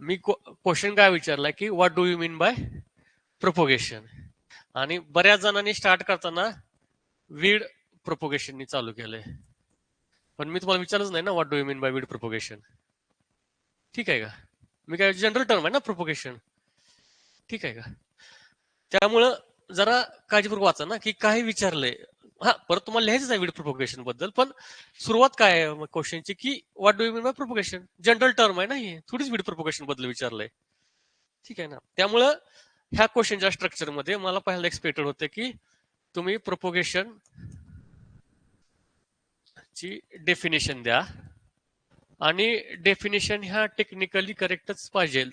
मी क्वेश्चन काय विचारला की what do you mean by propagation, आणि बऱ्याच जणांनी स्टार्ट करताना वीड प्रोपोगेशननी चालू केलंय. पण मी तुम्हाला विचारलंच नाही ना what do you mean by weed propagation. ठीक आहे का? मी काय जनरल टर्म आहे ना प्रोपोगेशन. ठीक आहे का? त्यामुळं जरा काळजीपूर्वक वाचा ना की काय विचारलंय. हा, परत तुम्हाला लिहायचंच आहे वीड प्रोपोगेशन बद्दल, पण सुरुवात काय आहे क्वेश्चनची की what do you mean by propagation, general term आहे ना ही, थोडीच वीड प्रोपोगेशन बद्दल विचारलंय. ठीक आहे ना? त्यामुळं ह्या क्वेश्चनच्या स्ट्रक्चरमध्ये मला पहिल्यांदा एक्सपेक्टेड होतं की तुम्ही प्रोपोगेशन ची डेफिनेशन द्या, आणि डेफिनेशन ह्या टेक्निकली करेक्टच पाहिजे.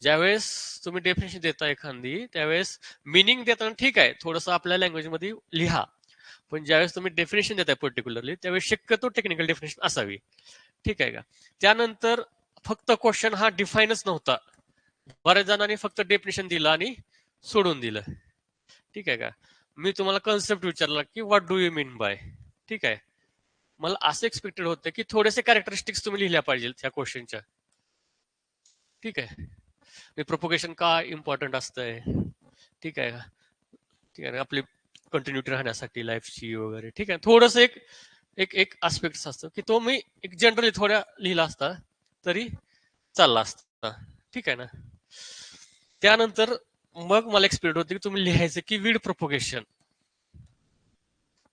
ज्यावेळेस तुम्ही डेफिनेशन देता एखादी, त्यावेळेस मिनिंग देताना ठीक आहे थोडंसं आपल्या लँग्वेजमध्ये लिहा, पण ज्यावेळेस तुम्ही डेफिनेशन देताय पर्टिक्युलरली त्यावेळेस शक्यतो टेक्निकल डेफिनेशन असावी. ठीक आहे का? त्यानंतर फक्त क्वेश्चन हा डिफाईनच नव्हता, बऱ्याच जणांनी फक्त डेफिनेशन दिलं आणि सोडून दिलं. ठीक आहे का? मी तुम्हाला कन्सेप्ट विचारला की what do you mean by. ठीक आहे, मला असं एक्सपेक्टेड होतं की थोडेसे कॅरेक्टरिस्टिक्स तुम्ही लिहिल्या पाहिजे त्या क्वेश्चनच्या. ठीक आहे, प्रोपोगेशन का इम्पॉर्टंट असतंय. ठीक आहे का? ठीक आहे, आपली कंटिन्युटी राहण्यासाठी लाईफची वगैरे. ठीक आहे, थोडस एक एक एक आस्पेक्ट असतं की तो मी एक जनरली थोड्या लिहिला असता तरी चालला असता. ठीक आहे ना? त्यानंतर मग मला एक्सपेक्ट होते की तुम्ही लिहायचं की वीड प्रोपोगेशन,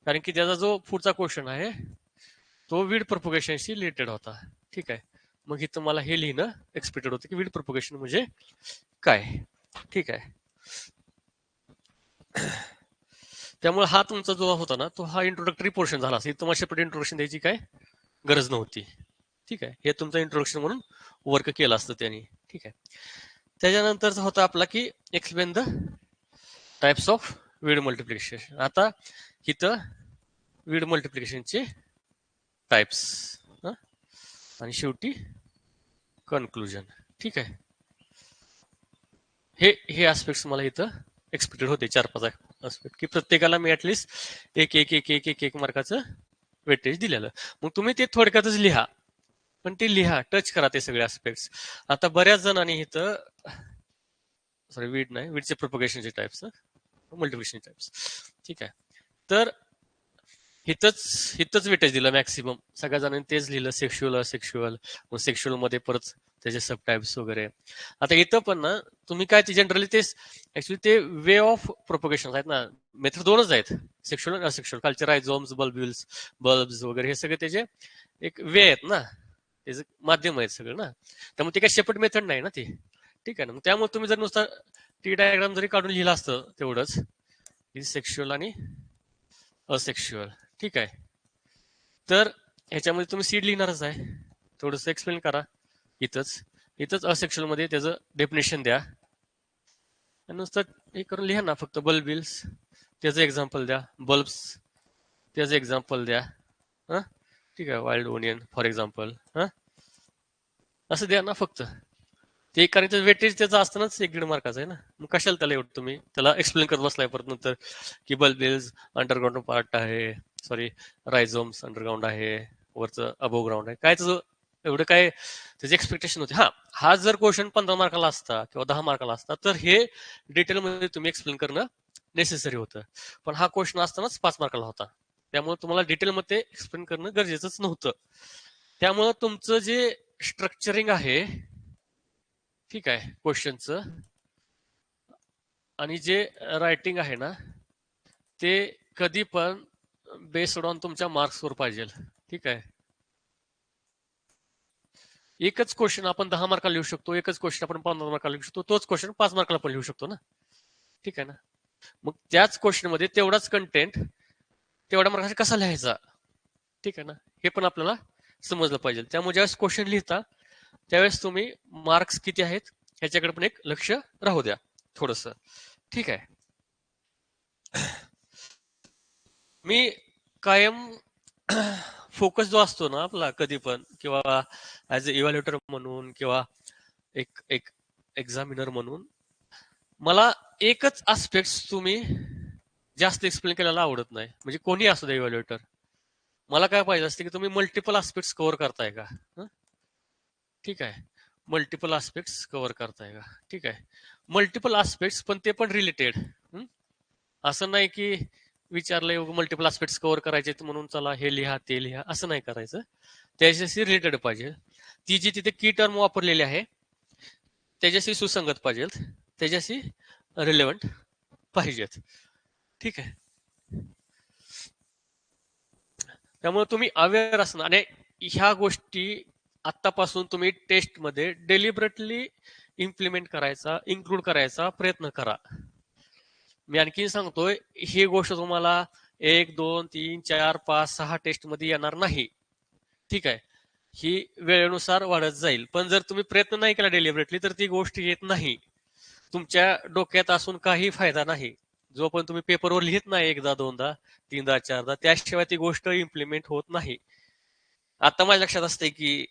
कारण की त्याचा जो पुढचा क्वेश्चन आहे तो वीड प्रोपोगेशनशी रिलेटेड होता. ठीक आहे, मग इथं मला हे लिहिणं एक्सपेक्टेड होतं की वीड प्रोपोगेशन म्हणजे काय. ठीक आहे, त्यामुळे हा तुमचा जो होता ना तो हा इंट्रोडक्टरी पोर्शन झाला असेल, तुम्हाला सेपरेट इंट्रोडक्शन द्यायची काय गरज नव्हती. ठीक आहे, हे तुमचं इंट्रोडक्शन म्हणून वर्क केलं असतं त्यांनी. ठीक आहे, त्याच्यानंतरचा होता आपला की explain the types of weed multiplication. आता इथं वीड मल्टिप्लिकेशनचे टाइप्स, आणि शेवटी कन्क्लुजन. ठीक आहे, हे हे आस्पेक्ट्स मला इथं एक्सपेक्टेड होते 4 5 आस्पेक्ट, की प्रत्येकाला मी ऍटलिस्ट एक एक एक एक एक एक मार्काचं वेटेज दिलेलं. मग तुम्ही ते थोडक्यातच लिहा, पण ते लिहा, टच करा ते सगळे आस्पेक्ट्स. आता बऱ्याच जणांनी इथं, सॉरी वीड नाही, वीडचे प्रोपगेशनचे टाइप्स, मल्टिप्लिकेशन टाइप्स, ठीक आहे. तर हिथंच हिथंच वेटेज दिलं मॅक्सिमम, सगळ्या जणांनी तेच लिहिलं, सेक्शुअल असेक्शुअल, मग सेक्शुअल मध्ये परत त्याचे सब टाइप्स वगैरे. आता इथं पण ना तुम्ही काय, ते जनरली तेच ऍक्च्युली ते वे ऑफ प्रोपगेशन आहेत ना, मेथड दोनच आहेत, सेक्शुअल आणि असेक्शुअल. कालचे रायझोम्स, बल्ब्स वगैरे हे सगळे त्याचे एक वे आहेत ना, त्याचं माध्यम आहेत सगळं ना. त्यामुळे ते काही सेपरेट मेथड नाही ना ती, ठीक आहे ना. मग त्यामुळे तुम्ही जर नुसता टी डायग्राम जरी काढून लिहिला असतं तेवढंच, सेक्शुअल आणि असेक्शुअल, ठीक आहे, तर ह्याच्यामध्ये तुम्ही सीड लिहिणारच आहे. थोडंसं एक्सप्लेन करा इथंच, इथंच असेक्शुअल मध्ये त्याचं डेफिनेशन द्या, आणि नुसतं हे करून लिहा ना फक्त बल्बिल्स, त्याचं एक्झाम्पल द्या, बल्ब्स त्याचं एक्झाम्पल द्या, हां ठीक आहे, वाईल्ड ओनियन फॉर एक्झाम्पल, हां असं द्या ना फक्त. ते कारण वेटेज त्याचं असतानाच 1-1.5 मार्काचं आहे ना, मग कशाला त्याला एवढं तुम्ही त्याला एक्सप्लेन करत बसलाय परत नंतर, की बल्बिल्स अंडरग्राऊंड पार्ट आहे, सॉरी रायझोम्स अंडरग्राऊंड आहे, वरचं अबोव ग्राउंड आहे, काय त्याचं एवढं काय त्याची एक्सपेक्टेशन होती. हा जर क्वेश्चन 15 मार्काला असता किंवा 10 मार्काला असता तर हे डिटेलमध्ये तुम्ही एक्सप्लेन करणं नेसेसरी होतं, पण हा क्वेश्चन असतानाच 5 मार्काला होता, त्यामुळे तुम्हाला डिटेलमध्ये एक्सप्लेन करणं गरजेचंच नव्हतं. त्यामुळं तुमचं जे स्ट्रक्चरिंग आहे, ठीक आहे, क्वेश्चनचं आणि जे रायटिंग आहे ना, ते कधी पण बेस्ड ऑन तुमच्या मार्क्सवर पाहिजे, ठीक आहे. एकच क्वेश्चन आपण 10 मार्काला लिहू शकतो, एकच क्वेश्चन आपण 15 मार्काला लिहू शकतो, तोच क्वेश्चन 5 मार्काला पण लिहू शकतो ना, ठीक आहे ना. मग त्याच क्वेश्चन मध्ये तेवढाच कंटेंट तेवढ्या मार्काचा कसा लिहायचा, ठीक आहे ना, हे पण आपल्याला समजलं पाहिजे. त्यामुळे ज्यावेळेस क्वेश्चन लिहिता त्यावेळेस तुम्ही मार्क्स किती आहेत ह्याच्याकडे पण एक लक्ष राहू द्या थोडस, ठीक आहे. मी कायम फोकस जो असतो ना आपला कधी पण, किंवा ऍज अ इव्हॅल्युएटर म्हणून किंवा एक एक एक्झामिनर म्हणून, मला एकच आस्पेक्ट तुम्ही जास्त एक्सप्लेन करायला आवडत नाही. म्हणजे कोणी असू द्या इव्हॅल्युएटर, मला काय पाहिजे असते की तुम्ही मल्टिपल आस्पेक्ट कव्हर करताय का, ठीक आहे, मल्टिपल आस्पेक्ट कव्हर करताय का, ठीक आहे, मल्टिपल आस्पेक्ट पण ते पण रिलेटेड. असं नाही की विचारलंय मल्टिपल आस्पेक्ट कव्हर करायचे म्हणून चला हे लिहा ते लिहा, असं नाही करायचं. त्याच्याशी रिलेटेड पाहिजे, ती जी तिथे की टर्म वापरलेली आहे त्याच्याशी सुसंगत पाहिजे, त्याच्याशी रिलेव्हंट पाहिजेत, ठीक आहे. त्यामुळे तुम्ही अवेअर असणं, आणि ह्या गोष्टी आत्तापासून तुम्ही टेस्टमध्ये डेलिबरेटली इम्प्लिमेंट करायचा, इन्क्लूड करायचा प्रयत्न करा. मी आणखी सांगतोय, ही गोष्ट तुम्हाला 1, 2, 3, 4, 5, 6 टेस्ट मध्ये येणार नाही, ठीक आहे. ही वेळेनुसार वाढत जाईल, पण जर तुम्ही प्रयत्न नाही केला डेलिबरेटली तर ती गोष्ट येत नाही. तुमच्या डोक्यात असून काही फायदा नाही, जोपर्यंत तुम्ही पेपरवर लिहित नाही एकदा दोनदा तीनदा चारदा, त्याशिवाय ती गोष्ट इम्प्लिमेंट होत नाही. आता माझ्या लक्षात असते की,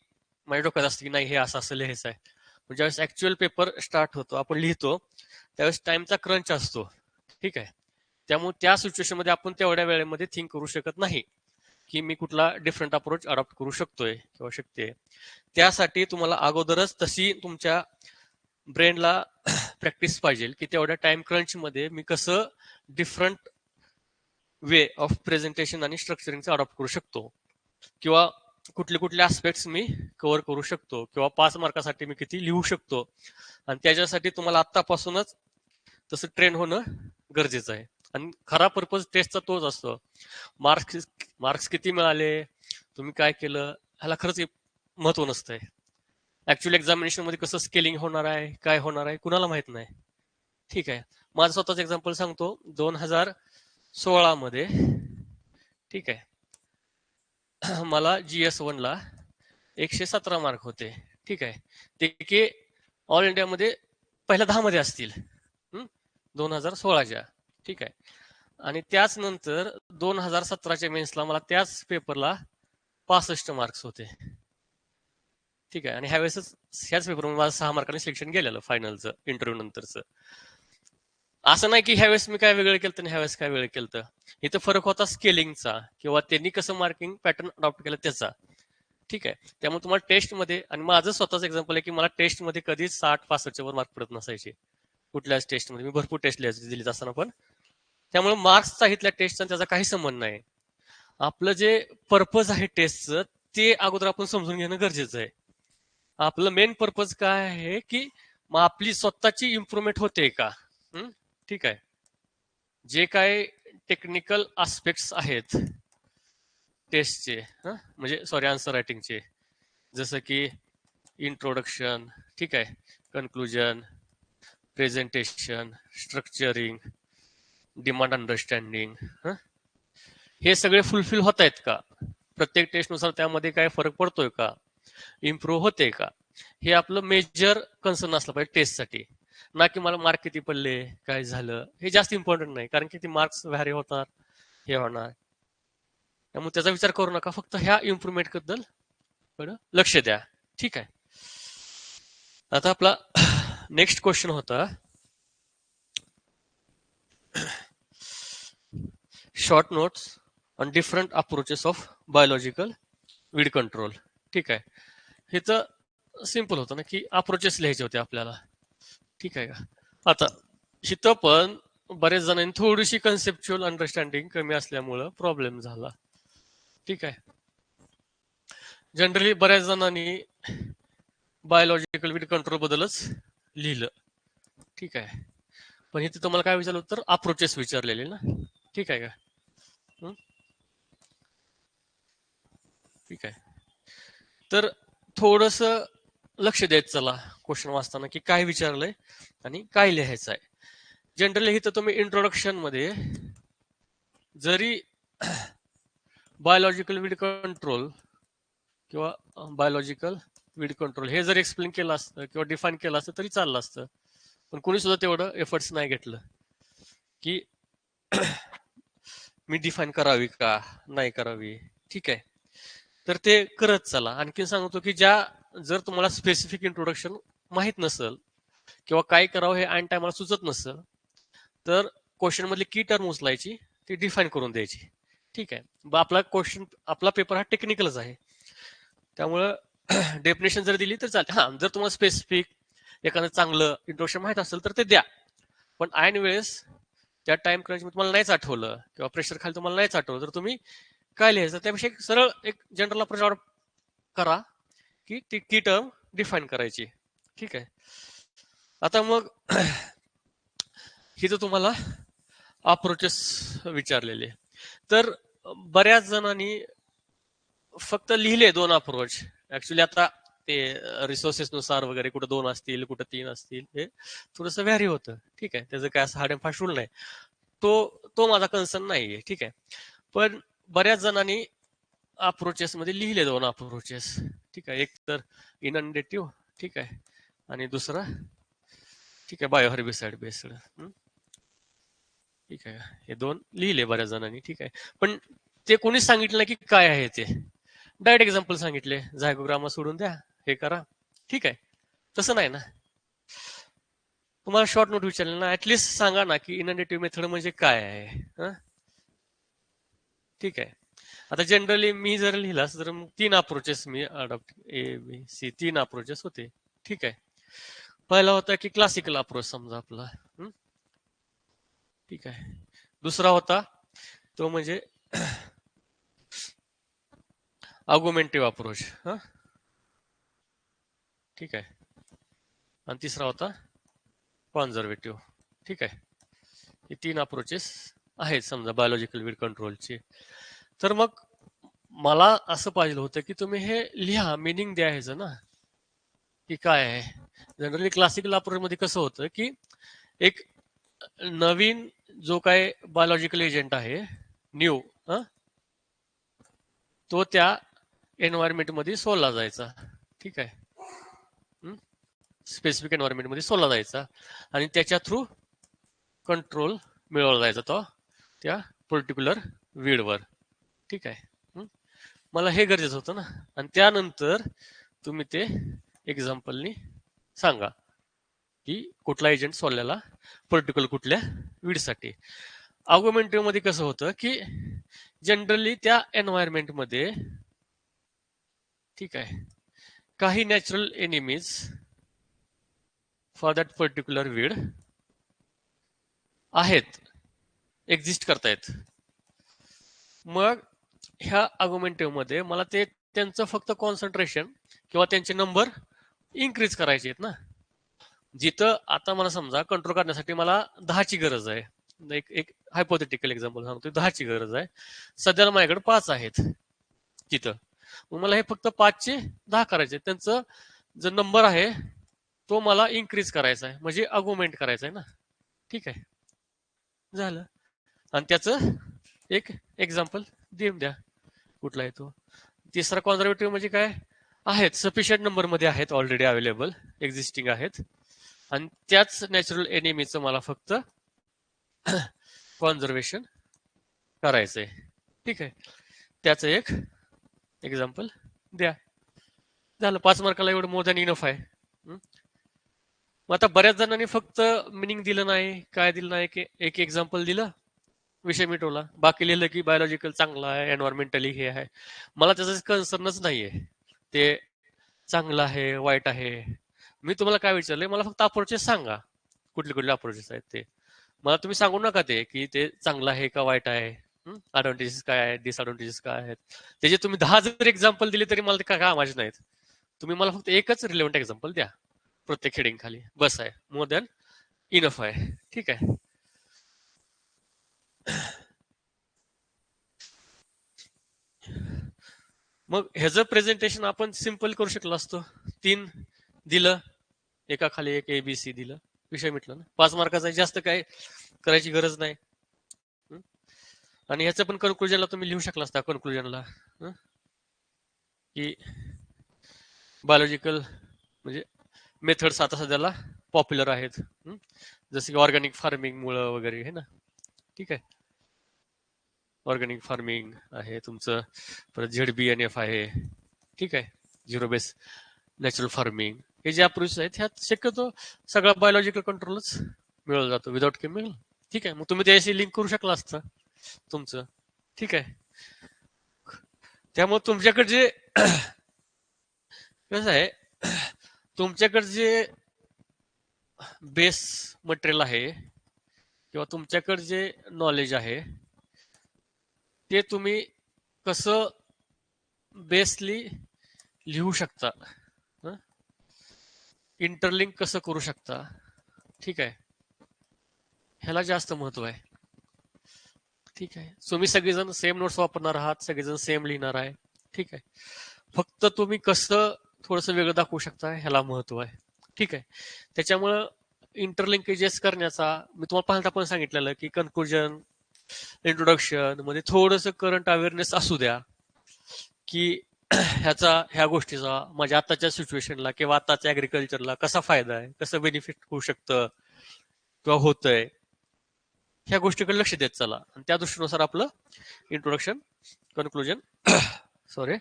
माझ्या डोक्यात असते की नाही हे असं असं लिहायचं आहे, म्हणजे ज्यावेळेस ऍक्च्युअल पेपर स्टार्ट होतो, आपण लिहितो त्यावेळेस टाइमचा क्रंच असतो, ठीक आहे. त्यामुळे त्या सिच्युएशन मध्ये आपण तेवढ्या वेळेमध्ये थिंक करू शकत नाही की मी कुठला डिफरंट अप्रोच अडॉप्ट करू शकतोय किंवा शकते. त्यासाठी तुम्हाला अगोदरच तशी तुमच्या ब्रेनला प्रॅक्टिस पाहिजे की तेवढ्या टाइम क्रंच मध्ये मी कसं डिफरंट वे ऑफ प्रेझेंटेशन आणि स्ट्रक्चरिंगचा अडॉप्ट करू शकतो, किंवा कुठले कुठले आस्पेक्ट्स मी कव्हर करू शकतो, किंवा 5 मार्कासाठी मी किती लिहू शकतो. आणि त्याच्यासाठी तुम्हाला आत्तापासूनच तसं ट्रेन होणं गरजेचं आहे. आणि खरा पर्पज टेस्टचा तोच असतो, मार्क्स मार्क्स किती मिळाले, तुम्ही काय केलं, ह्याला खरंच महत्व नसतंय. ऍक्च्युअल एक्झामिनेशन मध्ये कसं स्केलिंग होणार आहे, काय होणार आहे, कुणाला माहित नाही, ठीक आहे. माझं स्वतःच एक्झाम्पल सांगतो. 2016 मध्ये, ठीक आहे, मला GS1 ला 117 मार्क होते, ठीक आहे. ते ऑल इंडियामध्ये पहिल्या 10 मध्ये असतील 2016च्या, ठीक आहे. आणि त्याच नंतर 2017च्या मेन्सला मला त्याच पेपरला 65 मार्क्स होते, ठीक आहे. आणि ह्यावेळेसच ह्याच पेपरमध्ये माझं 6 मार्कांनी सिलेक्शन गेलेलं फायनलचं इंटरव्ह्यू नंतरचं. असं नाही की ह्यावेळेस मी काय वेगळं केलं आणि ह्यावेळेस काय वेगळं केलं. इथं फरक होता स्केलिंगचा किंवा त्यांनी कसं मार्किंग पॅटर्न अडॉप्ट केलं त्याचा. ठीक आहे. त्यामुळे तुम्हाला टेस्टमध्ये, आणि माझं स्वतःच एक्झाम्पल आहे की मला टेस्टमध्ये कधीच 60-65च्या वर मार्क पडत नसायचे कुठल्याच टेस्टमध्ये. मी भरपूर टेस्ट दिलीत असताना पण. त्यामुळे मार्क्सचा इथल्या टेस्टचा त्याचा काही संबंध नाही. आपलं जे पर्पज आहे टेस्टचं ते अगोदर आपण समजून घेणं गरजेचं आहे. आपलं मेन पर्पज काय आहे की मग आपली स्वतःची इम्प्रुव्हमेंट होते का. ठीक आहे. जे काय टेक्निकल आस्पेक्ट्स आहेत टेस्टचे, म्हणजे सॉरी आन्सर रायटिंगचे, जसं की इंट्रोडक्शन, ठीक आहे, conclusion, presentation, structuring, demand understanding, हे सगळे फुलफिल होत आहेत का, प्रत्येक टेस्टनुसार त्यामध्ये काय फरक पडतोय का, इम्प्रूव्ह होते का, हे आपलं मेजर कन्सर्न असलं पाहिजे टेस्टसाठी. ना की मला मार्क किती पडले, काय झालं, हे जास्त इम्पॉर्टंट नाही, कारण की ते मार्क्स व्हॅरी होतात, हे होणार. त्यामुळे त्याचा विचार करू नका, फक्त ह्या इम्प्रुव्हमेंट बद्दल लक्ष द्या. ठीक आहे. आता आपला नेक्स्ट क्वेश्चन होता short notes on different approaches of biological weed control. ठीक आहे. हे तर सिम्पल होतं ना की अप्रोचेस लिहायचे होते आपल्याला. ठीक आहे का. आता इथं पण बरेच जणांनी थोडीशी कन्सेप्च्युअल अंडरस्टँडिंग कमी असल्यामुळं प्रॉब्लेम झाला. ठीक आहे. जनरली बऱ्याच जणांनी बायोलॉजिकल वीड कंट्रोल बद्दलच लिहिलं. ठीक आहे. पण इथे तुम्हाला काय विचारलं तर अप्रोचेस विचारलेले ना. ठीक आहे का. ठीक आहे. तर थोडस लक्ष द्यायचं चला क्वेश्चन वाचताना की काय विचारलंय आणि काय लिहायचं आहे. जनरली इथं तुम्ही इंट्रोडक्शन मध्ये जरी बायोलॉजिकल वीड कंट्रोल किंवा बायोलॉजिकल वीड कंट्रोल हे जर एक्सप्लेन केलं असतं किंवा डिफाईन केलं असतं तरी चाललं असतं, पण कोणी सुद्धा तेवढं एफर्ट्स नाही घेतलं की मी डिफाईन करावी का नाही करावी. ठीक आहे. तर ते करत चला. आणखी सांगतो की जर तुम्हाला स्पेसिफिक इंट्रोडक्शन माहित नसेल किंवा काय करावं हे ऐन टायमाला सुचत नसेल तर क्वेश्चन मधली की टर्म उचलायची, ती डिफाईन करून द्यायची. ठीक आहे. आपला पेपर हा टेक्निकलच आहे, त्यामुळं डेफिनेशन जर दिली तर चालते. हा, जर तुम्हाला स्पेसिफिक एखादं चांगलं इंट्रोडक्शन माहित असेल तर ते द्या, पण ऐन वेळेस त्या टाइम क्रंच तुम्हाला नाहीच आठवलं किंवा प्रेशर खाली तुम्हाला नाहीच आठवलं तर तुम्ही काय लिहायचं त्यापेक्षा सरळ एक जनरल अप्रोच करा की ती की टर्म डिफाईन करायची. ठीक आहे. आता मग ही तर तुम्हाला अप्रोचेस विचारलेले, तर बऱ्याच जणांनी फक्त लिहिले 2 अप्रोच. ऍक्च्युली आता ते रिसोर्सेस नुसार वगैरे कुठं 2 असतील कुठं 3 असतील हे थोडंसं व्हॅरी होतं. ठीक आहे. त्याचं काय असं हार्ड अँड फास्ट रूल नाही. तो माझा कन्सर्न नाहीये. ठीक आहे. पण बऱ्याच जणांनी अप्रोचेस मध्ये लिहिले 2 अप्रोचेस. ठीक आहे. एक तर इनंडेटिव्ह, ठीक आहे, आणि दुसरा ठीक आहे बायो हर्बिसाइड बेस्ड. ठीक आहे. हे 2 लिहिले बऱ्याच जणांनी. ठीक आहे. पण ते कोणीच सांगितलं नाही की काय आहे ते. डायरेक्ट एक्झाम्पल सांगितले, झायगोग्रामा सोडून द्या, हे करा. ठीक आहे. तसं नाही ना. तुम्हाला शॉर्ट नोट विचारले ना, ऍटलिस्ट सांगा ना की इनंडेटिव्ह मेथड म्हणजे काय आहे. ठीक आहे. आता जनरली मी जर लिहिलास तर 3 approaches me adopt, A B C 3 approaches होते. ठीक आहे. पहिला होता की क्लासिकल अप्रोच समजा आपला. ठीक आहे. दुसरा होता तो म्हणजे आर्ग्युमेंटिव्ह अप्रोच. ठीक आहे. आणि तिसरा होता कॉन्झर्वेटिव्ह. ठीक आहे. हे 3 अप्रोचेस आहेत समजा बायोलॉजिकल वीड कंट्रोलचे. तर मग मला असं पाहिजे होतं की तुम्ही हे लिहा, मिनिंग द्यायचं ना की काय आहे. जनरली क्लासिकल अप्रोच मध्ये कसं होतं की एक नवीन जो काय बायोलॉजिकल एजंट आहे न्यू, तो त्या एन्व्हायरमेंट मध्ये सोडला जायचा. ठीक आहे. स्पेसिफिक एन्व्हायरमेंट मध्ये सोडला जायचा आणि त्याच्या थ्रू कंट्रोल मिळवला जायचा तो त्या पर्टिक्युलर वीडवर. ठीक आहे. मला हे गरजेचं होतं ना, आणि त्यानंतर तुम्ही ते एक्झाम्पलनी सांगा. की कुठला एजंट सोडलेला पर्टिक्युलर कुठल्या वीडसाठी. आर्ग्युमेंटिव्ह मध्ये कसं होतं की जनरली त्या एन्व्हायरमेंटमध्ये ठीक आहे काही natural enemies for that particular weed आहेत, एक्झिस्ट करतायत. मग ह्या आर्ग्युमेंटिव्ह मध्ये मला ते त्यांचं फक्त कॉन्सन्ट्रेशन किंवा त्यांचे नंबर इन्क्रीज करायचे आहेत ना. जिथं आता मला समजा कंट्रोल करण्यासाठी मला 10ची गरज आहे, एक एक हायपोथेटिकल एक्झाम्पल सांगतो, 10ची गरज आहे, सध्याला माझ्याकडे 5 आहेत तिथं. मग मला हे फक्त 5चे 10 करायचे, त्यांचं जो नंबर आहे तो मला इन्क्रीज करायचा आहे, म्हणजे आर्ग्युमेंट करायचा आहे ना. ठीक आहे, झालं. आणि त्याचं एक एक्झाम्पल देऊन द्या, कुठला आहे तो. तिसरा कॉन्झर्वेटिव्ह म्हणजे काय, आहेत सफिशियंट नंबरमध्ये आहेत, ऑलरेडी अवेलेबल एक्झिस्टिंग आहेत, आणि त्याच नॅचरल एनिमीचं मला फक्त कॉन्झर्वेशन करायचंय. ठीक आहे, त्याचं एक एक्झाम्पल द्या. झालं, 5 मार्काला एवढं मोर दॅन इनफ आहे. मग आता बऱ्याच जणांनी फक्त मिनिंग दिलं नाही, काय दिलं नाही, की एक एक्झाम्पल दिलं, विषय मिटवला. बाकी लिहिलं की बायोलॉजिकल चांगला आहे, एन्व्हायरमेंटली हे आहे. मला त्याचं कन्सर्नच नाहीये ते चांगलं आहे वाईट आहे. मी तुम्हाला काय विचारलंय, मला फक्त अप्रोचेस सांगा, कुठले कुठले अप्रोचेस आहेत ते. मला तुम्ही सांगू नका ते की ते चांगलं आहे का वाईट आहे, ऍडव्हान्टेजेस काय आहेत, डिसएडव्हान्टेजेस काय आहेत. त्याचे तुम्ही 10 जर एक्झाम्पल दिले तरी मला ते काय कामाचे नाहीत. तुम्ही मला फक्त एकच रिलेव्हंट एक्झाम्पल द्या प्रत्येक हेडिंग खाली, बस आहे, मोर दॅन इनफ आहे. ठीक आहे. मग ह्याचं प्रेझेंटेशन आपण सिम्पल करू शकलो असतो. 3 दिलं, एका खाली एक एबीसी दिलं, विषय मिटला ना. 5 मार्काचा जास्त काय करायची गरज नाही. आणि ह्याचं पण कन्क्लुजनला तुम्ही लिहू शकला असता, कन्क्लुजनला की बायोलॉजिकल म्हणजे मेथड्स आता सध्याला पॉप्युलर आहेत, जसं की ऑर्गॅनिक फार्मिंग मुळे वगैरे आहे ना. ठीक आहे, ऑर्गॅनिक फार्मिंग आहे तुमचं, परत ZBNF आहे. ठीक आहे, झिरो बेस नॅचरल फार्मिंग, हे जे अप्रोच आहेत ह्यात शक्यतो सगळा बायोलॉजिकल कंट्रोलच मिळवला जातो विदाउट केमिकल. ठीक आहे, मग तुम्ही त्याशी लिंक करू शकला असता तुमचं. ठीक आहे, त्यामुळे तुमच्याकडे जे कसं आहे, तुमच्याकडे जे बेस मटेरियल आहे किंवा तुमच्याकडे जे नॉलेज आहे ते तुम्ही कसं बेसली लिहू शकता, इंटरलिंक कसं करू शकता. ठीक आहे, ह्याला जास्त महत्व आहे. ठीक आहे, तुम्ही सगळेजण सेम नोट्स वापरणार आहात, सगळेजण सेम लिहिणार आहे. ठीक आहे, फक्त तुम्ही कसं थोडंसं वेगळं दाखवू शकता ह्याला महत्व आहे. ठीक आहे, त्याच्यामुळं इंटरलिंकेजेस करण्याचा मी तुम्हाला पहिल्यांदा पण सांगितलेलं की कन्क्लुजन इंट्रोडक्शन मध्ये थोडंसं करंट अवेअरनेस असू द्या, की ह्या गोष्टीचा माझ्या आताच्या सिच्युएशनला किंवा आताच्या ऍग्रिकल्चरला कसा फायदा आहे, कसं बेनिफिट होऊ शकतं किंवा होतंय, ह्या गोष्टीकडे लक्ष देत चला. आणि त्या दृष्टीनुसार आपलं इंट्रोडक्शन कन्क्लुजन सॉरी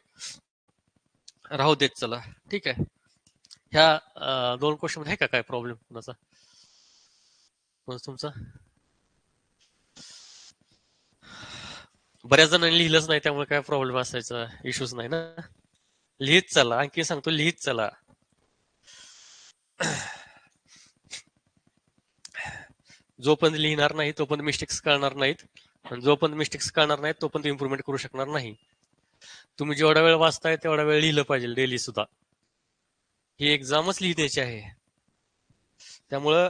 राहू देत चला. ठीक आहे, ह्या 2 क्वेश्चन मध्ये आहे का काय प्रॉब्लेम कुणाचा, तुमचा? बऱ्याच जणांनी लिहिलंच नाही त्यामुळे काय प्रॉब्लेम असायचा, इश्यूज नाही ना. लिहित चला, आणखी सांगतो लिहित चला. जोपर्यंत लिहिणार नाही तोपर्यंत मिस्टेक्स कळणार नाहीत, आणि जोपर्यंत मिस्टेक्स कळणार नाहीत तोपर्यंत इम्प्रुव्हमेंट करू शकणार नाही. तुम्ही जेवढा वेळ वाचताय तेवढा वेळ लिहिलं पाहिजे डेली सुद्धा. ही एक्झामच लिहिण्याची आहे, त्यामुळं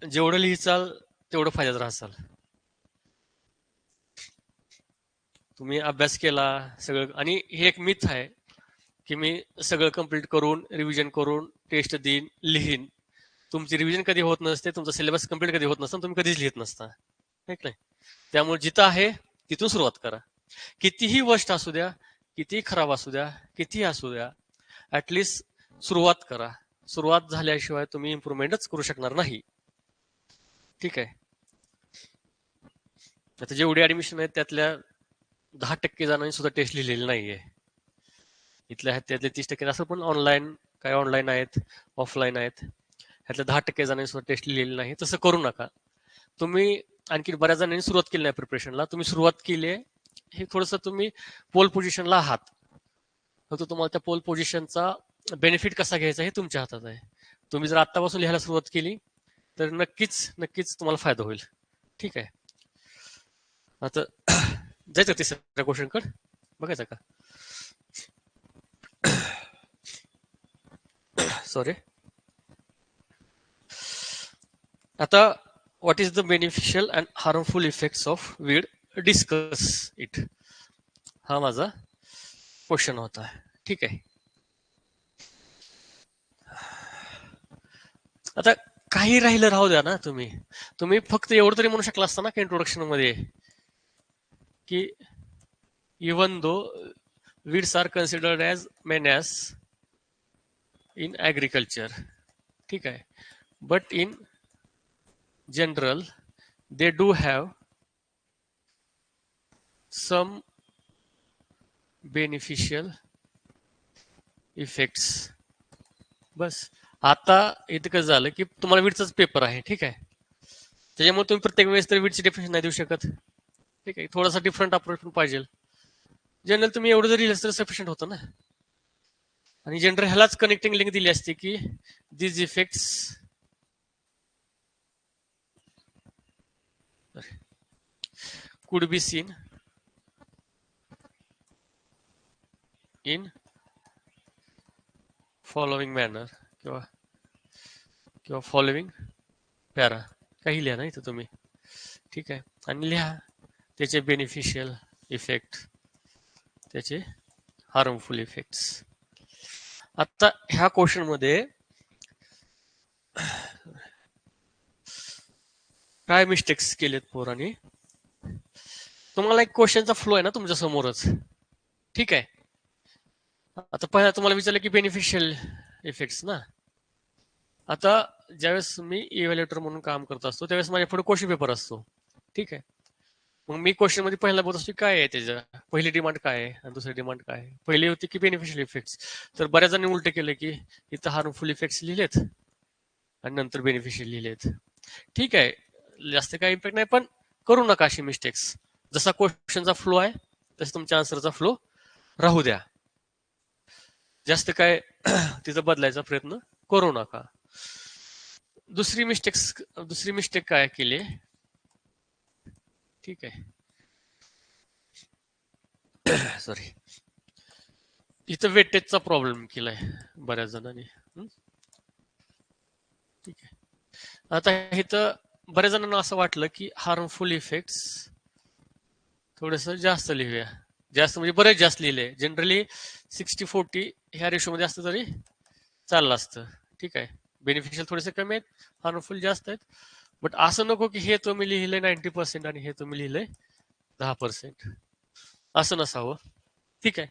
जेवढं लिहिचाल तेवढं फायद्यात राहसाल. तुम्ही अभ्यास केला सगळं, आणि हे एक मिथ आहे की मी सगळं कंप्लीट करून रिव्हिजन करून टेस्ट देईन लिहीन. तुमची रिव्हिजन कधी होत नसते, तुमचा सिलेबस कंप्लीट कधी होत नसतं, तुम्ही कधीच लिहित नसता, नाही. त्यामुळे जिथं आहे तिथून सुरुवात करा. कितीही वर्स्ट असू द्या, कितीही खराब असू द्या, कितीही असू द्या, ऍटलिस्ट सुरुवात करा. सुरुवात झाल्याशिवाय तुम्ही इम्प्रुव्हमेंटच करू शकणार नाही. ठीक आहे, आता जेवढे ऍडमिशन आहेत त्यातल्या 10% जणांनी सुद्धा टेस्ट लिहिलेली नाहीये. इथल्या आहेत त्यातले 30% असं पण ऑनलाईन, काय ऑनलाईन आहेत ऑफलाईन आहेत, ह्यातल्या 10% जणांनी सुद्धा टेस्ट लिहिलेली नाही. तसं करू नका. तुम्ही आणखी बऱ्याच जणांनी सुरुवात केली नाही प्रिपरेशनला. तुम्ही सुरुवात केली आहे, हे थोडंसं तुम्ही पोल पोझिशनला आहात. फक्त तुम्हाला त्या पोल पोझिशनचा बेनिफिट कसा घ्यायचा हे तुमच्या हातात आहे. तुम्ही जर आत्तापासून लिहायला सुरुवात केली तर नक्कीच नक्कीच तुम्हाला फायदा होईल. ठीक आहे. आता जायचं तिसऱ्या क्वेश्चनकडे बघायचं का? सॉरी. आता what is the beneficial and harmful effects of weed, discuss it. हा माझा क्वेश्चन होता. ठीक आहे. आता काही राहिलं राहू द्या ना. तुम्ही फक्त एवढं तरी म्हणू शकला असता ना की इंट्रोडक्शन मध्ये की even though weeds are considered as menace in agriculture. ठीक आहे. But in general they do have some beneficial effects. बस. आता इथं कसं झालं की तुम्हाला वीडचाच पेपर आहे. ठीक आहे. त्याच्यामुळे तुम्ही प्रत्येक वेळेस तर वीडची डेफिनेशन नाही देऊ शकत. ठीक आहे. थोडासा डिफरंट अप्रोच पण पाहिजे. जनरल तुम्ही एवढं जरी लिहिलं तर सफिशियंट होतं ना. आणि जनरल ह्यालाच कनेक्टिंग लिंक दिली असते की these effects could be seen in following manner किंवा फॉलोविंग पॅरा. काही लिहा ना इथं तुम्ही. ठीक आहे. आणि लिहा त्याचे बेनिफिशियल इफेक्ट, त्याचे हार्मफुल इफेक्ट्स. आता ह्या क्वेश्चन मध्ये काय मिस्टेक्स केलेत पोरांनी. तुम्हाला एक क्वेश्चनचा फ्लो आहे ना तुमच्या समोरच. ठीक आहे. आता पहिला तुम्हाला विचारलं की बेनिफिशियल इफेक्ट्स ना. आता ज्यावेळेस मी इव्हॅल्युएटर म्हणून काम करत असतो त्यावेळेस माझ्या पुढे क्वेश्चन पेपर असतो. ठीक आहे. मग मी क्वेश्चन मध्ये पहिला बोलत असतो काय आहे त्याचं, पहिली डिमांड काय आहे आणि दुसरी डिमांड काय आहे. पहिली होती की बेनिफिशियल इफेक्ट्स. तर बऱ्याच जणांनी उलटे केले की इथं हार्मफुल इफेक्ट्स लिहिलेत आणि नंतर बेनिफिशियल लिहिलेत. ठीक आहे. जास्त काही इम्पॅक्ट नाही, पण करू नका अशी मिस्टेक्स. जसा क्वेश्चनचा फ्लो आहे तसा तुमच्या आन्सरचा फ्लो राहू द्या. जास्त काय तिथं बदलायचा प्रयत्न करू नका. दुसरी मिस्टेक काय केली. ठीक आहे. सॉरी. इथं वेटेजचा प्रॉब्लेम केलाय बऱ्याच जणांनी. ठीक आहे. आता इथं बऱ्याच जणांना असं वाटलं की हार्मफुल इफेक्ट्स थोडस जास्त लिहूया. जास्त म्हणजे बरेच जास्त लिहिले. जनरली 60-40 ह्या रेशोमध्ये असतं तरी चाललं असतं. ठीक आहे. बेनिफिशियल थोडेसे कमी आहेत, हार्मफुल जास्त आहेत. बट असं नको की हे तुम्ही लिहिलंय 90% आणि हे तुम्ही लिहिलंय 10%. असं नसावं. ठीक आहे.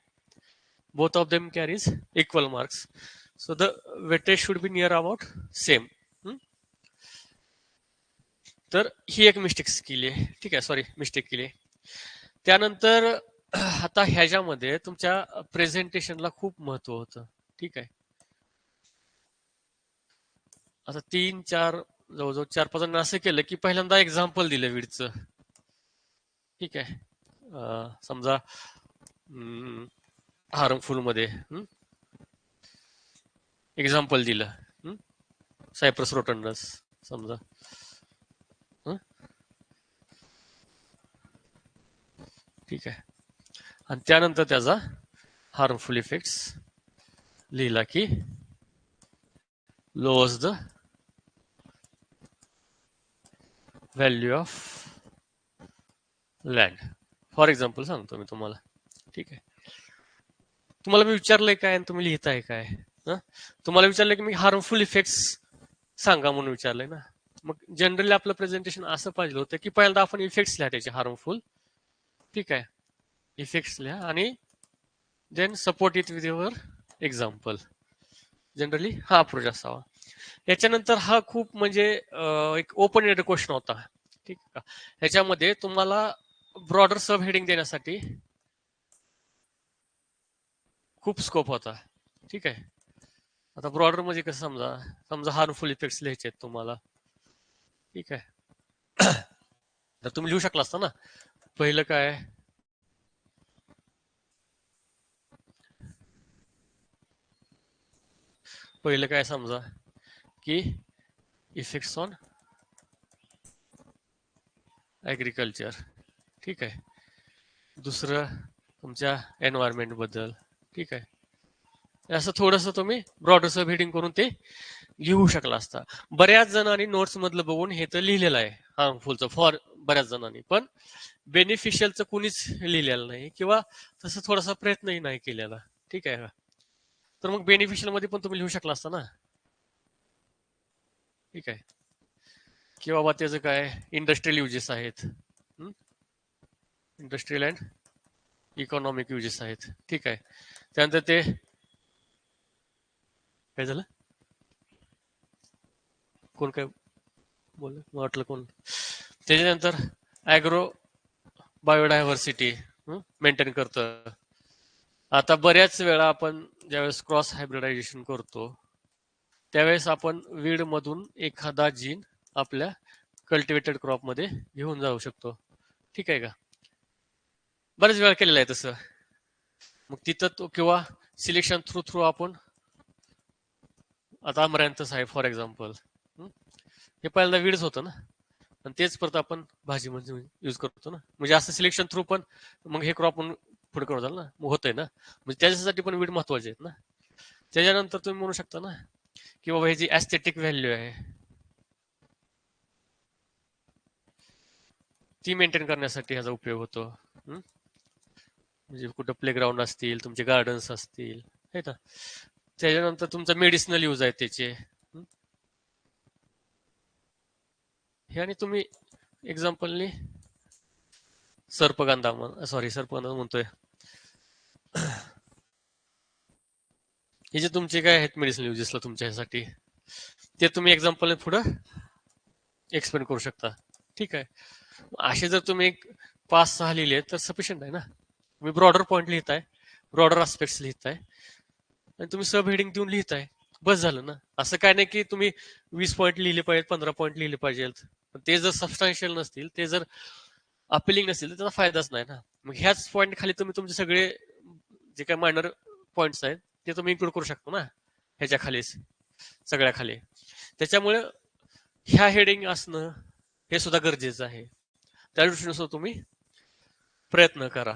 Both of them carries equal marks. So the weightage should be near about same. तर ही एक मिस्टेक केली आहे. ठीक आहे. सॉरी, मिस्टेक केली आहे. त्यानंतर आता ह्याच्यामध्ये तुमच्या प्रेझेंटेशनला खूप महत्व होतं. ठीक आहे. आता 3-4 जवळजवळ 4-5 जणांनी असं केलं की पहिल्यांदा एक्झाम्पल दिलं वीडचं. ठीक आहे. समजा हार्मफुल मध्ये एक्झाम्पल दिलं सायप्रस रोटंडस समजा. ठीक आहे. आणि त्यानंतर त्याचा हार्मफुल इफेक्ट्स लिहिला की lowers the value of land. For example सांगतो मी तुम्हाला. ठीक आहे. तुम्हाला मी विचारलंय काय आणि तुम्ही लिहिताय काय. तुम्हाला विचारलंय की मी हार्मफुल इफेक्ट्स सांगा म्हणून विचारलंय ना. मग जनरली आपलं प्रेझेंटेशन असं पाहिजे होतं की पहिल्यांदा आपण इफेक्ट्स लिहा त्याचे हार्मफुल. ठीक आहे. इफेक्ट्स लिहा आणि then support it with your example. Generally हा अप्रोच असावा. याच्यानंतर हा खूप म्हणजे एक ओपन एंडेड क्वेश्चन होता. ठीक आहे का. ह्याच्यामध्ये तुम्हाला ब्रॉडर सब हेडिंग देण्यासाठी खूप स्कोप होता. ठीक आहे. आता ब्रॉडर म्हणजे कसं, समजा समजा हार्मफुल इफेक्ट्स लिहायचे आहेत तुम्हाला, ठीक आहे. तर तुम्ही लिहू शकला असता ना. पहिलं काय, पहिलं काय समजा की इफेक्ट्स ऑन ॲग्रिकल्चर, ठीक आहे. दुसरं तुमच्या एन्व्हायरमेंट बद्दल, ठीक आहे. असं थोडंसं तुम्ही ब्रॉडर सब हेडिंग करून ते लिहू शकला असता. बऱ्याच जणांनी नोट्स मधलं बघून हे तर लिहिलेलं आहे हार्मफुलचं फॉर बऱ्याच जणांनी, पण बेनिफिशियलचं कुणीच लिहिलेलं नाही किंवा तसं थोडासा प्रयत्नही नाही केलेला, ठीक आहे का. तर मग बेनिफिशियल मध्ये पण तुम्ही लिहू शकला असता ना, ठीक आहे. की बाबा त्याचं काय इंडस्ट्रियल युजेस आहेत, इंडस्ट्रियल अँड इकॉनॉमिक युजेस आहेत, ठीक आहे. त्यानंतर ते काय झालं, कोण काय बोललं मला वाटलं कोण. त्याच्यानंतर ॲग्रो बायोडायव्हर्सिटी मेंटेन करतं. आता बऱ्याच वेळा आपण ज्यावेळेस क्रॉस हायब्रिडायझेशन करतो त्यावेळेस आपण वीड मधून एखादा जीन आपल्या कल्टिवेटेड क्रॉप मध्ये घेऊन जाऊ शकतो, ठीक आहे का. बरेच वेळा केलेलं आहे तसं. मग तिथं तो किंवा सिलेक्शन थ्रू थ्रू आपण, आता अमरॅन्थस आहे फॉर एक्झाम्पल, हे पहिल्यांदा वीडच होतं ना, आणि तेच परत आपण भाजी म्हणजे यूज करतो ना. म्हणजे असं सिलेक्शन थ्रू पण मग हे क्रॉप पुढे करून झालं ना, मग होतंय ना. म्हणजे त्याच्यासाठी पण वीड महत्वाचे आहेत ना. त्याच्यानंतर तुम्ही म्हणू शकता ना की बाबा ही जी ऍस्थेटिक व्हॅल्यू आहे ती मेंटेन करण्यासाठी ह्याचा उपयोग होतो. म्हणजे कुठं प्लेग्राऊंड असतील, तुमचे गार्डन्स असतील, आहे ना. त्याच्यानंतर तुमचा मेडिसिनल यूज आहे त्याचे. हे आणि तुम्ही एक्झाम्पलनी सर्पगंधा सॉरी सर्पगंधा म्हणतोय, हे जे तुमचे काय आहेत मेडिसिनल युजेसला तुमच्या ह्यासाठी, ते तुम्ही एक्झाम्पल पुढं एक्सप्लेन करू शकता, ठीक आहे. असे जर तुम्ही एक 5-6 लिहिले तर सफिशियंट आहे ना. तुम्ही ब्रॉडर पॉईंट लिहिताय, ब्रॉडर आस्पेक्ट्स लिहिताय, आणि तुम्ही सब हेडिंग देऊन लिहिताय, बस झालं ना. असं काय नाही की तुम्ही 20 पॉईंट लिहिले पाहिजेत, 15 पॉईंट लिहिले पाहिजेत. पण ते जर सबस्टॅन्शियल नसतील, ते जर अपिलिंग नसतील तर त्याचा फायदाच नाही ना. मग ह्याच पॉईंट खाली तुम्ही तुमचे सगळे जे काही मायनर पॉईंट्स आहेत ते तुम्ही इन्क्लूड करू शकता ना ह्याच्या खालीच, सगळ्या खाली. त्याच्यामुळे ह्या हेडिंग असणं हे सुद्धा गरजेचं आहे. त्या दृष्टीनुसार तुम्ही प्रयत्न करा.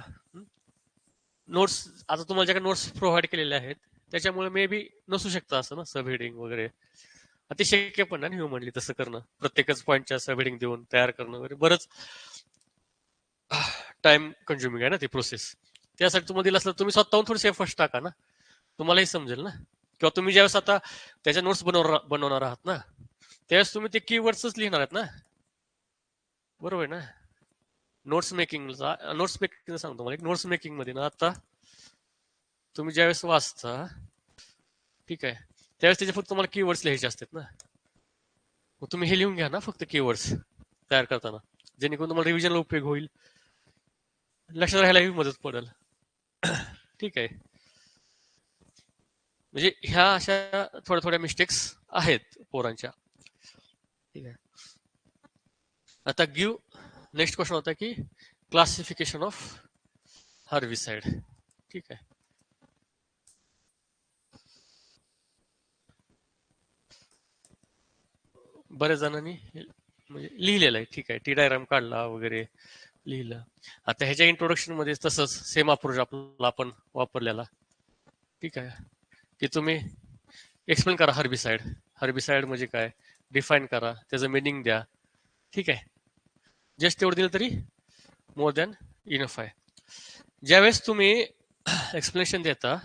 नोट्स आता तुम्हाला ज्या नोट्स प्रोव्हाइड केलेल्या आहेत त्याच्यामुळे मे बी नसू शकतं असं ना सब हेडिंग वगैरे. ते शक्य पण नाही ह्युमनली तसं करणं, प्रत्येकच पॉईंटच्या सब हेडिंग देऊन तयार करणं वगैरे बरंच टाइम कन्झ्युमिंग आहे ना ती प्रोसेस. त्यासाठी तुम्हाला दिलं असलं तुम्ही स्वतःहून थोडी फर्स्ट टाका ना, तुम्हालाही समजेल ना. किंवा तुम्ही ज्यावेळेस आता त्याच्या नोट्स बनवणार आहात ना, त्यावेळेस तुम्ही ते कीवर्ड्सच लिहिणार आहेत ना, बरोबर आहे ना. नोट्स मेकिंग सांगतो मला, एक नोट्स मेकिंग मध्ये ना आता तुम्ही ज्यावेळेस वाचता, ठीक आहे, त्यावेळेस त्याचे फक्त तुम्हाला कीवर्ड्स लिहायचे असतात ना. मग तुम्ही हे लिहून घ्या ना फक्त कीवर्ड्स तयार करताना, जेणेकरून तुम्हाला रिव्हिजनला उपयोग होईल, लक्षात राहायलाही मदत पडेल, ठीक आहे. म्हणजे ह्या अशा थोड्या थोड्या मिस्टेक्स आहेत पोरांच्या, ठीक आहे. आता नेक्स्ट क्वेश्चन होता की क्लासिफिकेशन ऑफ हर्बिसाइड, ठीक आहे. बऱ्याच जणांनी म्हणजे लिहिलेलं आहे, ठीक आहे, टी डायग्राम काढला वगैरे लिहिलं. आता ह्याच्या इंट्रोडक्शन मध्ये तसंच सेम अप्रोच आपला आपण वापरलेला, ठीक आहे. की तुम्ही एक्सप्लेन करा हर्बिसाइड, हर्बिसाइड म्हणजे काय डिफाईन करा, त्याचं मिनिंग द्या, ठीक आहे. जस्ट तेवढं दिलं तरी मोर दॅन इनफ आहे. ज्यावेळेस तुम्ही एक्सप्लेनेशन देता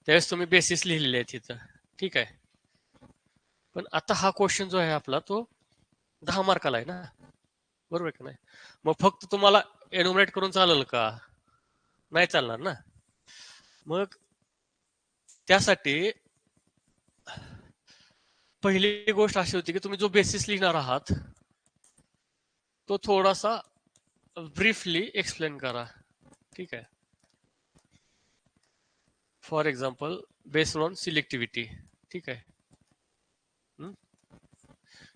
त्यावेळेस तुम्ही बेसिस लिहिलेले आहेत तिथं, ठीक आहे. पण आता हा क्वेश्चन जो आहे आपला तो 10 मार्काला आहे ना, बरोबर आहे का नाही. मग फक्त तुम्हाला एन्युमरेट करून चालेल का, नाही चालणार ना. मग त्यासाठी पहिली गोष्ट अशी होती की तुम्ही जो बेसिस लिहिणार आहात तो थोडासा ब्रीफली एक्सप्लेन करा, ठीक आहे. For example based on सिलेक्टिव्हिटी. ठीक आहे.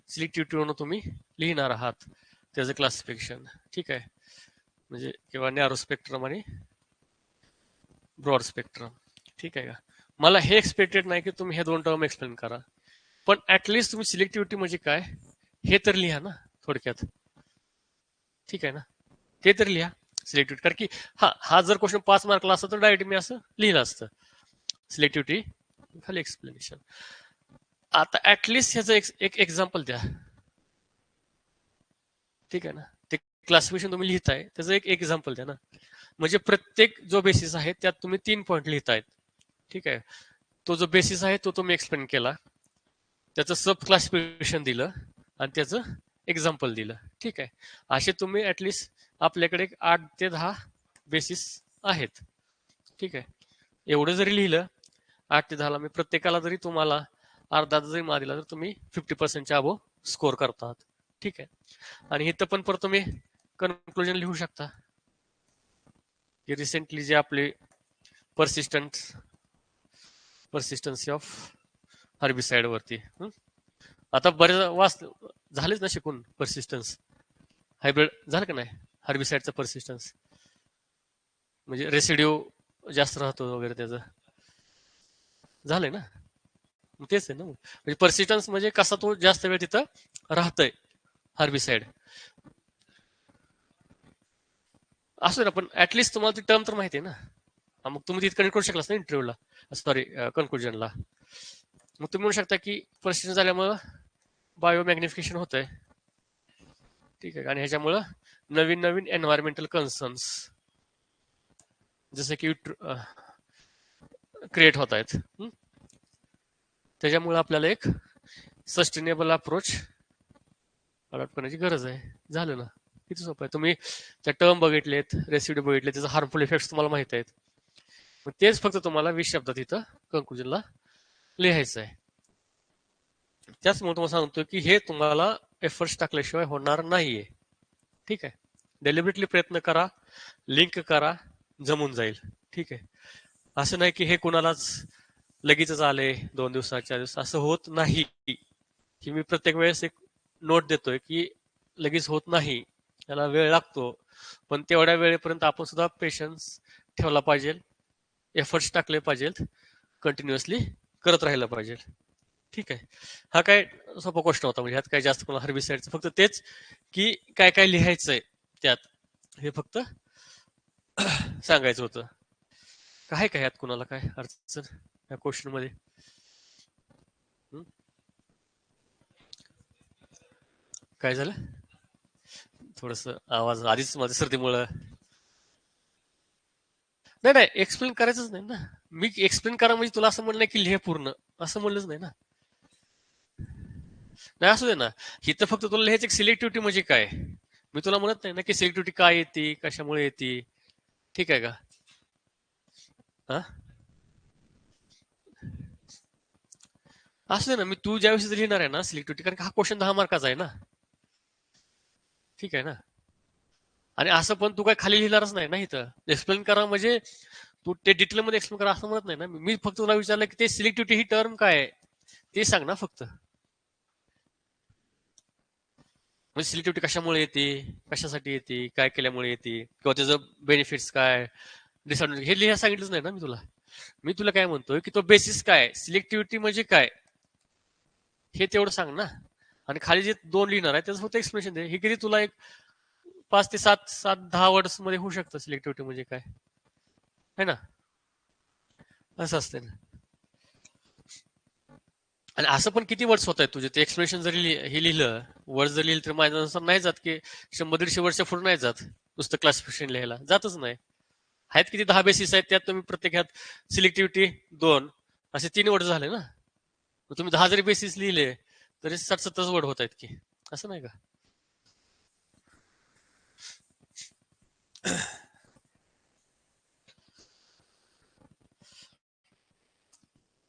सिलेक्टिव्हिटीवरून तुम्ही लिहिणार आहात त्याचं क्लासिफिकेशन. ठीक आहे. म्हणजे किंवा नॅरो स्पेक्ट्रम आणि ब्रॉड स्पेक्ट्रम. ठीक आहे का. मला हे एक्सपेक्टेड नाही की तुम्ही हे दोन टर्म एक्सप्लेन करा, पण ऍटलिस्ट तुम्ही सिलेक्टिव्हिटी म्हणजे काय हे तर लिहा ना थोडक्यात. ठीक आहे ना, ते तर लिहा सिलेक्टिव्हिटी. कारण की हा जर क्वेश्चन 5 मार्कला असतं तर डायरेक्ट मी असं लिहिलं असतं सिलेक्टिव्हिटी खाली एक्सप्लेनेशन. आता ऍटलिस्ट ह्याचं एक एक्झाम्पल द्या. ठीक आहे ना, ते क्लासिफिकेशन तुम्ही लिहिताय त्याचं एक एक्झाम्पल द्या ना. म्हणजे प्रत्येक जो बेसिस आहे त्यात तुम्ही 3 पॉईंट लिहितायत. ठीक आहे. तो जो बेसिस आहे तो तुम्ही एक्सप्लेन केला, त्याचं सब क्लासिफिकेशन दिलं आणि त्याचं एक्झाम्पल दिलं. ठीक आहे. असे तुम्ही ऍटलिस्ट आपल्याकडे 8 ते 10 बेसिस आहेत. ठीक आहे. एवढं जरी लिहिलं 8 ते 10ला, मी प्रत्येकाला जरी तुम्हाला अर्धा जरी मार दिला तर तुम्ही 50%च्या अबो स्कोर करतात. ठीक आहे. आणि इथं पण परत तुम्ही कन्क्लुजन लिहू शकता की रिसेंटली जे आपले परसिस्टन्सी ऑफ हर्बिसाइड वरती. आता बरेच झालेच ना शिकून परसिस्टन्स हायब्रिड झालं का नाही हर्बिसाइडचं परसिस्टन्स, म्हणजे रेसिड्यू जास्त राहतो वगैरे त्याचं झालंय ना. तेच आहे ना, म्हणजे परसिस्टन्स म्हणजे कसा तो जास्त वेळ तिथं राहतोय हर्बिसाइड. असं ना, पण ऍटलिस्ट तुम्हाला ती टर्म तर माहिती आहे ना. मग तुम्ही तिथे कनेक्ट करू शकलास ना इंटरव्ह्यूला, सॉरी कन्क्लुजनला. मग तुम्ही म्हणू शकता की परसिस्टन्स झाल्यामुळं बायोमॅग्निफिकेशन होत आहे. ठीक आहे. आणि ह्याच्यामुळं नवीन नवीन एन्व्हायरमेंटल कन्सर्न्स जसे की क्रिएट होत आहेत. त्याच्यामुळे आपल्याला एक सस्टेनेबल अप्रोच अडॉप्ट करण्याची गरज आहे. झालं ना, किती सोपं आहे. तुम्ही त्या टर्म बघितलेत, रेसिड्यू बघितले, त्याचे हार्मफुल इफेक्ट तुम्हाला माहित आहेत. मग तेच फक्त तुम्हाला 20 शब्दात इथं कन्क्लुजनला लिहायचं आहे. त्याचमुळे तुम्हाला सांगतो की हे तुम्हाला एफर्ट्स टाकल्याशिवाय होणार नाहीये. ठीक आहे. डेलिबरेटली प्रयत्न करा, लिंक करा, जमून जाईल. ठीक आहे. असं नाही की हे कुणालाच लगेचच आले 2 दिवसात 4 दिवसात, असं होत नाही. की मी प्रत्येक वेळेस एक नोट देतोय की लगेच होत नाही, त्याला वेळ लागतो. पण तेवढ्या वेळेपर्यंत आपण सुद्धा पेशन्स ठेवला पाहिजे, एफर्ट्स टाकले पाहिजेत, कंटिन्युअसली करत राहिलं पाहिजे. ठीक आहे. हा काय सोपा क्वेश्चन होता, म्हणजे ह्यात काय जास्त कोणाला हर्बिसाइडचं फक्त तेच की काय काय लिहायचंय त्यात हे फक्त सांगायचं होतं. काय काय ह्यात कुणाला काय अडचण या क्वेश्चन मध्ये. काय झालं, थोडस आवाज आधीच माझ्या सर्दीमुळं. नाही नाही, एक्सप्लेन करायचंच नाही ना. मी एक्सप्लेन करा म्हणजे तुला असं म्हणलं नाही की लिहे पूर्ण, असं म्हणलंच नाही ना. नाही असू दे ना, इथं फक्त तुला लिहायचं सिलेक्टिव्हिटी म्हणजे काय. मी तुला म्हणत नाही ना की सिलेक्टिव्हिटी काय येते, कशामुळे येते. ठीक आहे का. हा असू दे ना, मी तू ज्यावेळेस लिहिणार आहे ना सिलेक्टिव्हिटी, कारण हा क्वेश्चन 10 मार्काचा आहे ना. ठीक आहे ना. आणि असं पण तू काय खाली लिहिणारच नाही ना इथं. एक्सप्लेन करा म्हणजे तू ते डिटेल मध्ये एक्सप्लेन करा असं म्हणत नाही ना. मी फक्त तुला विचारलं की ते सिलेक्टिव्हिटी ही टर्म काय आहे ते सांग ना फक्त. म्हणजे सिलेक्टिव्हिटी कशामुळे येते, कशासाठी येते, काय केल्यामुळे येते, किंवा त्याचं बेनिफिट्स काय, डिसएडव्हान्टेज हे लिहायला सांगितलंच नाही ना मी तुला. मी तुला काय म्हणतोय की तो बेसिस काय, सिलेक्टिव्हिटी म्हणजे काय हे तेवढं सांग ना. आणि खाली जे 2 लिहिणार आहे त्याचं फक्त एक्सप्लेनेशन दे. हे किती तुला एक 5 ते 7-10 वर्ड्स मध्ये होऊ शकतं सिलेक्टिव्हिटी म्हणजे काय, है ना. असं असते ना. आणि असं पण किती वर्ड्स होत आहेत तुझे, ते एक्सप्लेनेशन जरी हे लिहिलं, वर्ड जरी लिहिलं तर माझ्यानुसार नाही जात की 100-150 वर्षच्या पुढे नाही जात नुसतं क्लासिफिकेशन लिहायला, जातच नाही. आहेत किती 10 बेसिस आहेत, त्यात तुम्ही प्रत्येकात सिलेक्टिव्हिटी 2 असे 3 वर्ड झाले ना. मग तुम्ही 10 जरी बेसिस लिहिले तरी 60-70 वर्ड होत आहेत की, असं नाही का.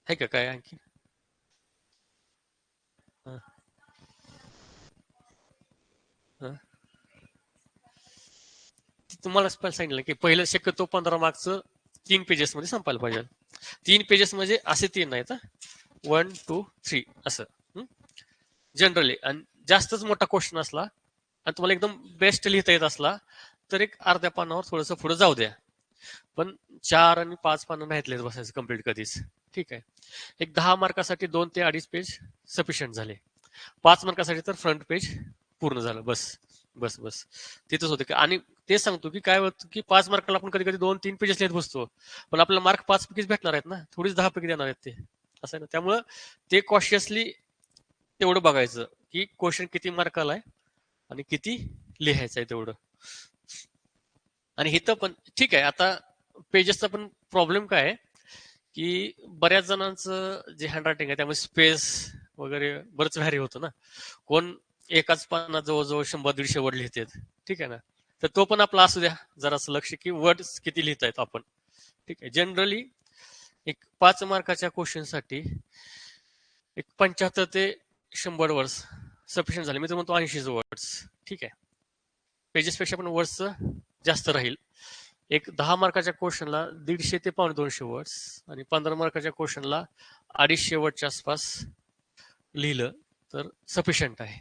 आहे का काय आणखी. हा, हा. तुम्हाला सांगितलं की पहिलं शक्यतो 15 मार्कचं 3 पेजेस मध्ये संपायला पाहिजे. 3 पेजेस म्हणजे असे 3 नाहीत, 1 2 3 असं जनरली. आणि जास्तच मोठा क्वेश्चन असला आणि तुम्हाला एकदम बेस्ट लिहिता येत असला तर एक अर्ध्या पानावर थोडंसं पुढे जाऊ द्या. पण 4 आणि 5 पानं नाहीत लिहित बसायचं कम्प्लीट कधीच. ठीक आहे. एक 10 मार्कासाठी 2 ते 2.5 पेज सफिशियंट झाले. 5 मार्कासाठी तर फ्रंट पेज पूर्ण झालं. बस बस बस तिथंच होते. आणि तेच सांगतो की काय होतं की 5 मार्काला आपण कधी कधी 2-3 पेजेस लिहित बसतो, पण आपल्याला मार्क 5 पैकीच भेटणार आहेत ना, थोडीच 10 पैकी देणार आहेत ते. असं आहे ना. त्यामुळं ते कॉशियसली तेवढं बघायचं की क्वेश्चन किती मार्काला आहे आणि किती लिहायचं आहे तेवढं. आणि इथं पण ठीक आहे. आता पेजेसचा पण प्रॉब्लेम काय आहे की बऱ्याच जणांचं जे हँडरायटिंग आहे त्यामुळे स्पेस वगैरे बरंच व्हॅरी होतं ना. कोण एकाच पानात जवळजवळ 100-150 वर्ड लिहितात. ठीक आहे ना. तर तो पण आपला असू द्या जरासं लक्ष की वर्ड किती लिहितायत आपण. ठीक आहे. जनरली एक 5 मार्काच्या क्वेश्चनसाठी एक 75 ते 100 वर्ड्स सफिशियंट झाले. मी तर म्हणतो 80 वर्ड्स. ठीक आहे. पेजेसपेक्षा पण वर्ड्सचं जास्त राहील. एक 10 मार्काच्या क्वेश्चनला 150 ते 250 वर्ड्स आणि 15 मार्काच्या क्वेश्चनला 250 वर्डच्या आसपास लिहिलं तर सफिशियंट आहे.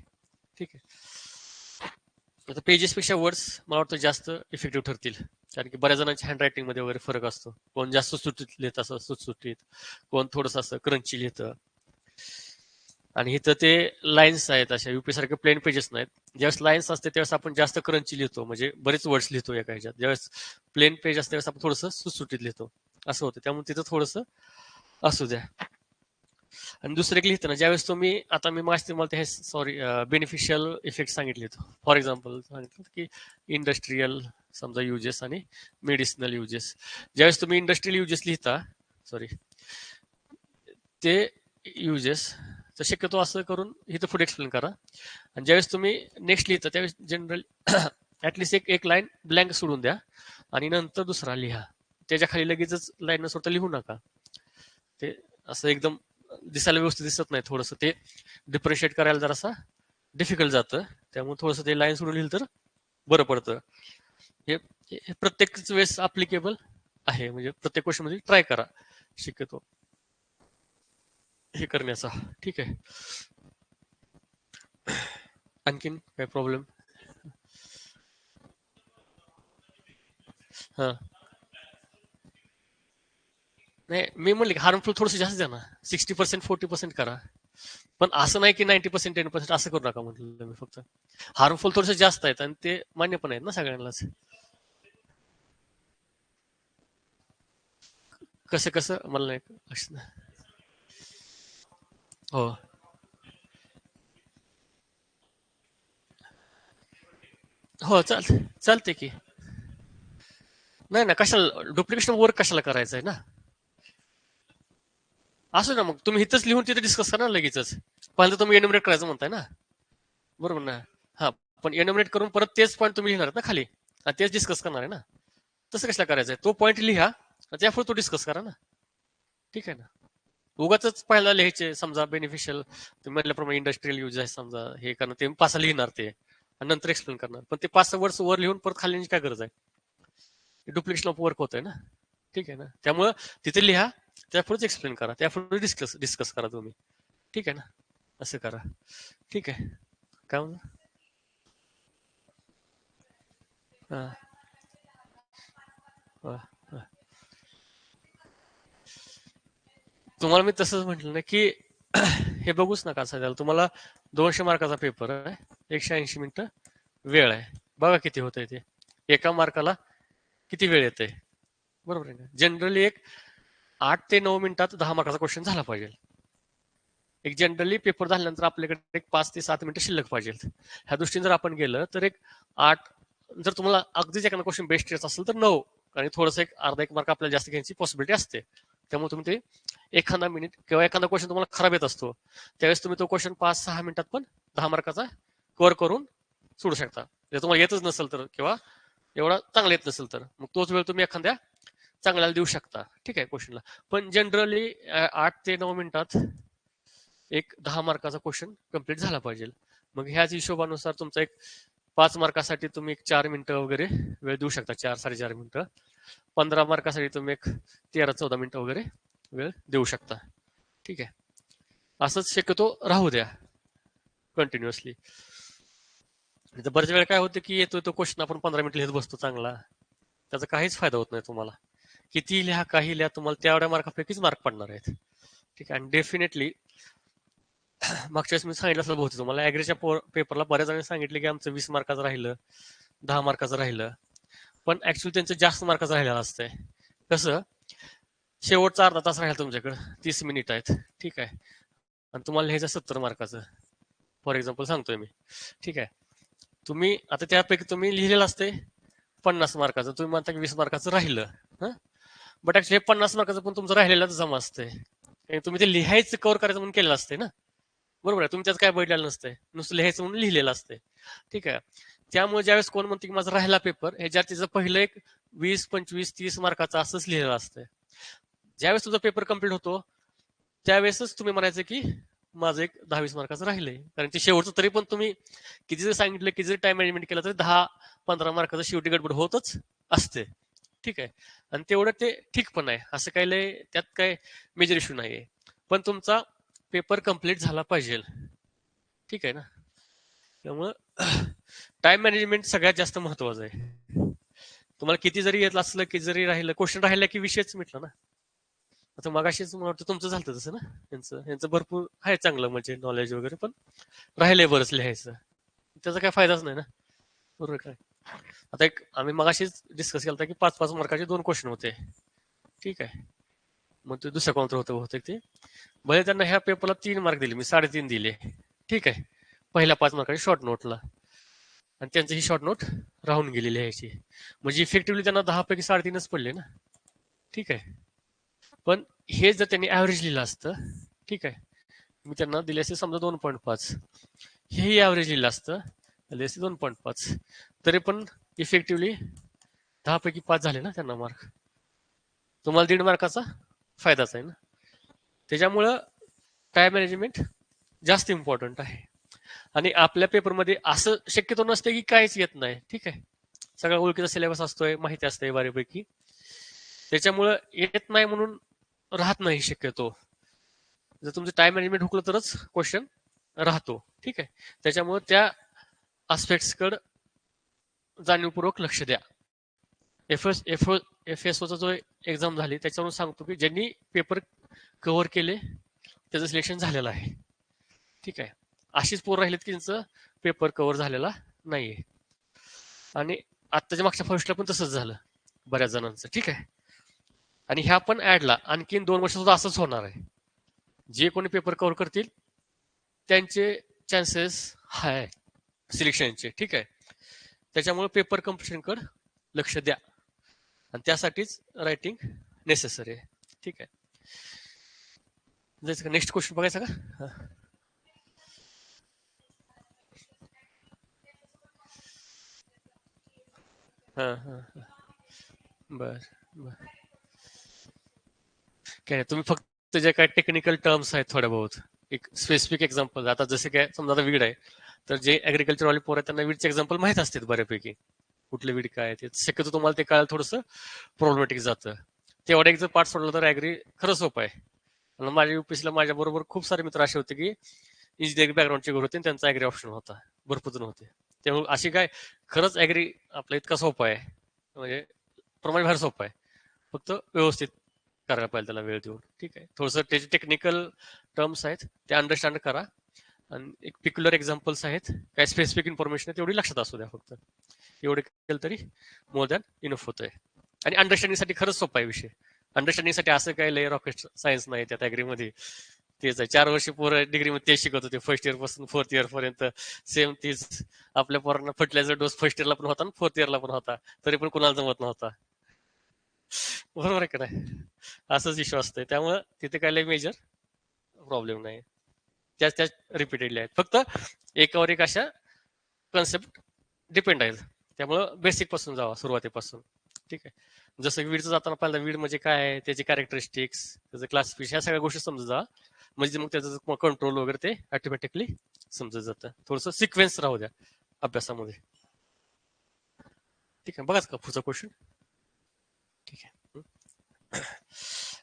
ठीक आहे. आता पेजेसपेक्षा वर्ड्स मला वाटतं जास्त इफेक्टिव्ह ठरतील, कारण की बऱ्याच जणांच्या हँडरायटिंग मध्ये वगैरे फरक असतो. कोण जास्त सुटसुटीत लिहित असं सुटसुटीत, कोण थोडंसं असं क्रंची लिहितं. आणि इथं ते लाईन्स आहेत, अशा युपी सारखे प्लेन पेजेस नाहीत. ज्यावेळेस लाईन्स असते त्यावेळेस आपण जास्त क्रंची लिहितो, म्हणजे बरेच वर्ड्स लिहितो एका ह्याच्यात. ज्यावेळेस प्लेन पेज असते त्यावेळेस आपण थोडंसं सुटसुटीत लिहितो, असं होतं. त्यामुळे तिथं थोडंसं असू द्या. आणि दुसरं एक लिहिताना ज्यावेळेस तुम्ही, आता मी माहिती मला हे सॉरी बेनिफिशियल इफेक्ट सांगितले. फॉर एक्झाम्पल सांगितलं की इंडस्ट्रीयल समजा युजेस आणि मेडिसिनल युजेस. ज्यावेळेस तुम्ही इंडस्ट्रियल युजेस लिहिता, सॉरी ते युजेस, तर शक्यतो असं करून इथं पुढे एक्सप्लेन करा. आणि ज्यावेळेस तुम्ही नेक्स्ट लिहिता त्यावेळेस जनरल ऍटलिस्ट एक लाईन ब्लँक सोडून द्या आणि नंतर दुसरा लिहा. त्याच्या खाली लगेचच लाईन सोडता लिहू नका. ते असं एकदम दिसायला व्यवस्थित दिसत नाही. थोडंसं ते डिफरन्शिएट करायला जरासा डिफिकल्ट जातं. त्यामुळे थोडंसं ते लाईन सोडून लिहिलं तर बरं पडतं. हे प्रत्येक वेळेस अप्लिकेबल आहे, म्हणजे प्रत्येक क्वेश्चन मध्ये ट्राय करा शक्यतो हे करण्याचा. ठीक आहे. आणखीन काय प्रॉब्लेम? हा नाही, मी म्हणले की हार्मफुल थोडंसं जास्त द्या ना, 60% 40% करा. पण असं नाही की 90% 10% असं करू नका म्हटलं मी फक्त. हार्मफुल थोडंसं जास्त आहेत आणि ते मान्य पण आहेत ना सगळ्यांनाच. कसं कसं मला नाही हो हो चालते की. नाही ना, कशाला डुप्लिकेशन वर्क कशाला करायचं आहे ना. असं ना, मग तुम्ही इथंच लिहून तिथे डिस्कस करा ना लगेचच. पहिलं तुम्ही एन्युमरेट करायचं म्हणताय ना, बरोबर ना. हा, पण एन्युमरेट करून परत तेच पॉईंट तुम्ही लिहिणार ना खाली, आणि तेच डिस्कस करणार आहे ना. तसं कशाला करायचंय, तो पॉईंट लिहा त्यापुढे तो डिस्कस करा ना. ठीक आहे ना. उगाच पहिला लिहायचे समजा बेनिफिशियल तुम्ही म्हटल्याप्रमाणे इंडस्ट्रियल यूज आहे समजा, हे करणं ते पाच लिहिणार ते आणि नंतर एक्सप्लेन करणार. पण ते 5 वर्ष वर लिहून परत खाली काय गरज आहे. डुप्लिकेशन ऑफ वर्क होत आहे ना. ठीक आहे ना. त्यामुळं तिथे लिहा, त्यापुढेच एक्सप्लेन करा, त्यापुढे डिस्कस डिस्कस करा तुम्ही. ठीक आहे ना. असं करा. ठीक आहे. काय म्हणा. हा, हा, हा. तुम्हाला मी तसंच म्हटलं ना की हे बघूच नका सध्याला. तुम्हाला 200 मार्काचा पेपर आहे, 180 मिनिटं वेळ आहे. बघा किती होत आहे ते, एका मार्काला किती वेळ येते. बरोबर आहे ना. जनरली एक 8 ते 9 मिनिटात 10 मार्काचा क्वेश्चन झाला पाहिजे. एक जनरली पेपर झाल्यानंतर आपल्याकडे एक 5 ते 7 मिनिटं शिल्लक पाहिजे. ह्या दृष्टीने जर आपण गेलं तर एक 8, जर तुम्हाला अगदीच एखादा क्वेश्चन बेस्ट येत असेल तर 9, आणि थोडंसं एक अर्धा एक मार्क आपल्याला जास्त घ्यायची पॉसिबिलिटी असते. त्यामुळे तुम्ही ते एखादा मिनिट किंवा एखादा क्वेश्चन तुम्हाला खराब येत असतो त्यावेळेस तुम्ही तो क्वेश्चन 5-6 मिनिटात पण 10 मार्काचा कव्हर करून सोडू शकता. जर तुम्हाला येतच नसेल तर, किंवा एवढा चांगला येत नसेल तर मग तोच वेळ तुम्ही एखाद्या चांगल्याला देऊ शकता. ठीक आहे क्वेश्चनला. पण जनरली 8 ते 9 मिनिटात एक 10 मार्काचा क्वेश्चन कम्प्लीट झाला पाहिजे. मग ह्याच हिशोबानुसार तुमचा एक 5 मार्कासाठी तुम्ही एक 4 मिनिटं वगैरे वेळ देऊ शकता, 4-4.5 मिनिटं. 15 मार्कासाठी तुम्ही एक 13-14 मिनिटं वगैरे वेळ देऊ शकता. ठीक आहे, असंच शक्यतो राहू द्या कंटिन्युअसली. बऱ्याच वेळा काय होतं की येतो तो क्वेश्चन आपण 15 मिनिट लिहित बसतो चांगला, त्याचा काहीच फायदा होत नाही तुम्हाला. किती लिहा काही लिहा, तुम्हाला तेवढ्या मार्कापैकीच मार्क पडणार आहेत. ठीक आहे, आणि डेफिनेटली मागच्या वेळेस मी सांगितलं असलं बहुतेक तुम्हाला, ऍग्रीच्या पेपरला बऱ्याच जणांनी सांगितले की आमचं 20 मार्काचं राहिलं, 10 मार्काचं राहिलं, पण ऍक्च्युली त्यांचं जास्त मार्काचं राहिलेलं असतंय. कसं, शेवटचा अर्धा तास राहिला तुमच्याकडे, 30 मिनिट आहेत. ठीक आहे, आणि तुम्हाला लिहायचं 70 मार्काचं, फॉर एक्झाम्पल सांगतोय मी. ठीक आहे, तुम्ही आता त्यापैकी तुम्ही लिहिलेलं असते 50 मार्काचं, तुम्ही म्हणता की 20 मार्काचं राहिलं. हं, बट ऍक्च्युली 50 मार्काचं पण तुमचं राहिलेलं जमा असते, तुम्ही ते लिहायचं कव्हर करायचं म्हणून केलेलं असते ना. बरोबर आहे, तुम्ही त्यात काय बघितलेलं नसतंय, नुसतं लिहायचं म्हणून लिहिलेलं असते. ठीक आहे, त्यामुळे ज्यावेळेस कोण म्हणते की माझा राहिला पेपर, ह्याच्यात तिचं पहिलं एक 20, 25, 30 मार्काचं असंच लिहिलेलं असतंय. ज्यावेळेस तुझा पेपर कम्प्लीट होतो त्यावेळेसच तुम्ही म्हणायचं की माझं एक 10-20 मार्काचं राहिलंय, कारण ते शेवटचं तरी पण तुम्ही किती जरी सांगितलं, किती जरी टाइम मॅनेजमेंट केलं तरी 10-15 मार्काचं शेवटी गडबड होतच असते. ठीक आहे, आणि तेवढं ते ठीक पण आहे, असं काही लय त्यात काय मेजर इश्यू नाहीये, पण तुमचा पेपर कम्प्लीट झाला पाहिजे. ठीक आहे ना, त्यामुळं टाइम मॅनेजमेंट सगळ्यात जास्त महत्वाचं आहे. तुम्हाला किती जरी येत असलं, किती जरी राहिलं, क्वेश्चन राहिला की विषयच मिटला ना. आता मगाशीच मला वाटतं तुमचं झालं तसं ना, यांचं भरपूर आहे चांगलं म्हणजे नॉलेज वगैरे, पण राहिलंय बरंच लिहायचं, त्याचा काय फायदाच नाही ना. बरोबर काय, आता एक आम्ही मगाशीच डिस्कस केला की 5-5 मार्काचे 2 क्वेश्चन होते. ठीक आहे, मग ते दुसऱ्या कोणतं होतं बहुतेक ते, भले त्यांना ह्या पेपरला 3 मार्क दिले, मी 3.5 दिले. ठीक आहे, पहिल्या 5 मार्काची शॉर्ट नोटला, आणि त्यांची ही शॉर्ट नोट राहून गेलेली आहे, म्हणजे इफेक्टिव्हली त्यांना 10 पैकी 3.5च पडले ना. ठीक आहे, पण हे जर त्यांनी ऍव्हरेज लिहिलं असतं, ठीक आहे, मी त्यांना दिले असते समजा 2.5, हेही ऍव्हरेज लिहिलं असतं, दिले असते 2.5, तरी पण इफेक्टिव्हली 10 पैकी 5 झाले ना त्यांना मार्क. तुम्हाला 1.5 मार्काचा फायदाच आहे ना. त्याच्यामुळं टाइम मॅनेजमेंट जास्त इम्पॉर्टंट आहे. आणि आपल्या पेपरमध्ये असं शक्यतो नसते की काहीच येत नाही. ठीक आहे, सगळ्या ओळखीचा सिलेबस असतोय, माहिती असते बऱ्यापैकी, त्याच्यामुळं येत नाही म्हणून राहत नाही शक्यतो. जर तुमचं टाइम मॅनेजमेंट हुकलं तरच क्वेश्चन राहतो. ठीक आहे, त्याच्यामुळे त्या आस्पेक्ट्सकडे जाणीवपूर्वक लक्ष द्या. एफ एस ओचा जो एक्झाम झाली त्याच्यावरून सांगतो की ज्यांनी पेपर कव्हर केले त्याचं सिलेक्शन झालेलं आहे. ठीक आहे, अशीच पोर राहिलीत की त्यांचं पेपर कव्हर झालेला नाहीये. आणि आत्ताच्या मागच्या फर्स्टला पण तसंच झालं बऱ्याच जणांचं. ठीक आहे, आणि ह्या पण ऍडला आणखीन 2 वर्ष सुद्धा असंच होणार आहे. जे कोणी पेपर कव्हर करतील त्यांचे चान्सेस हाय सिलेक्शनचे. ठीक आहे, त्याच्यामुळे पेपर कम्प्लिशनकडे लक्ष द्या, आणि त्यासाठीच रायटिंग नेसेसरी आहे. ठीक आहे, जायचं का नेक्स्ट क्वेश्चन बघायचा का? हां हां हां, बर बर, काय तुम्ही फक्त जे काय टेक्निकल टर्म्स आहेत थोड्या बहुत, एक स्पेसिफिक एक्झाम्पल, आता जसे काय समजा आता वीड आहे, तर जे ऍग्रिकल्चर वाले पोर आहेत त्यांना वीडचे एक्झाम्पल माहित असतात बऱ्यापैकी, कुठले वीड काय ते शक्यतो तुम्हाला ते कळायला थोडंसं प्रॉब्लेमॅटिक जातं. तेवढा एक जर पार्ट सोडला तर ऍग्री खरं सोपं आहे. आणि माझ्या युपीएससीला माझ्या बरोबर खूप सारे मित्र असे होते की इंजिनिअरिंग बॅकग्राऊंडचे घर होते आणि त्यांचा ऍग्री ऑप्शन होता, भरपूर जण होते. त्यामुळे अशी काय खरंच ऍग्री आपला इतका सोपा आहे, म्हणजे प्रमाणे बाहेर सोपा आहे, फक्त व्यवस्थित करायला पाहिजे त्याला वेळ देऊन. ठीक आहे, थोडंसं त्याचे टेक्निकल टर्म्स आहेत ते अंडरस्टँड करा, आणि एक पिक्युलर एक्झाम्पल्स आहेत, काय स्पेसिफिक इन्फॉर्मेशन आहे तेवढी लक्षात असू द्या फक्त, एवढे केलं तरी मोर दॅन इनफ होत आहे. आणि अंडरस्टँडिंगसाठी खरंच सोपा आहे विषय. अंडरस्टँडिंगसाठी असं काही लय रॉकेट सायन्स नाही त्यात ऍग्रीमध्ये. तेच आहे, 4 वर्ष पोरं डिग्रीमध्ये तेच शिकत होते, फर्स्ट इयर पासून 4th इयर पर्यंत सेम तीच. आपल्या पोरांना फर्टिलायझर डोस फर्स्ट इयरला पण होता आणि 4th इयरला पण होता, तरी पण कुणाला जमत नव्हता. बरोबर आहे का नाही, असंच इश्यू असतंय. त्यामुळं तिथे काय लय मेजर प्रॉब्लेम नाही, त्याच त्याच रिपीटेडली आहेत, फक्त एकावर एक अशा कन्सेप्ट डिपेंड आहेत. त्यामुळं बेसिक पासून जावा, सुरुवातीपासून. ठीक आहे, जसं वीडचं जाताना पहिल्यांदा वीड म्हणजे काय आहे, त्याचे कॅरेक्टरिस्टिक्स, त्याचं क्लासिफिकेशन, ह्या सगळ्या गोष्टी समजत जा, म्हणजे मग त्याचं कंट्रोल वगैरे ते ऑटोमॅटिकली समजत जातं. थोडंसं सिक्वेन्स राहू द्या अभ्यासामध्ये. ठीक आहे, बघाच का पुढचा क्वेश्चन. ठीक आहे,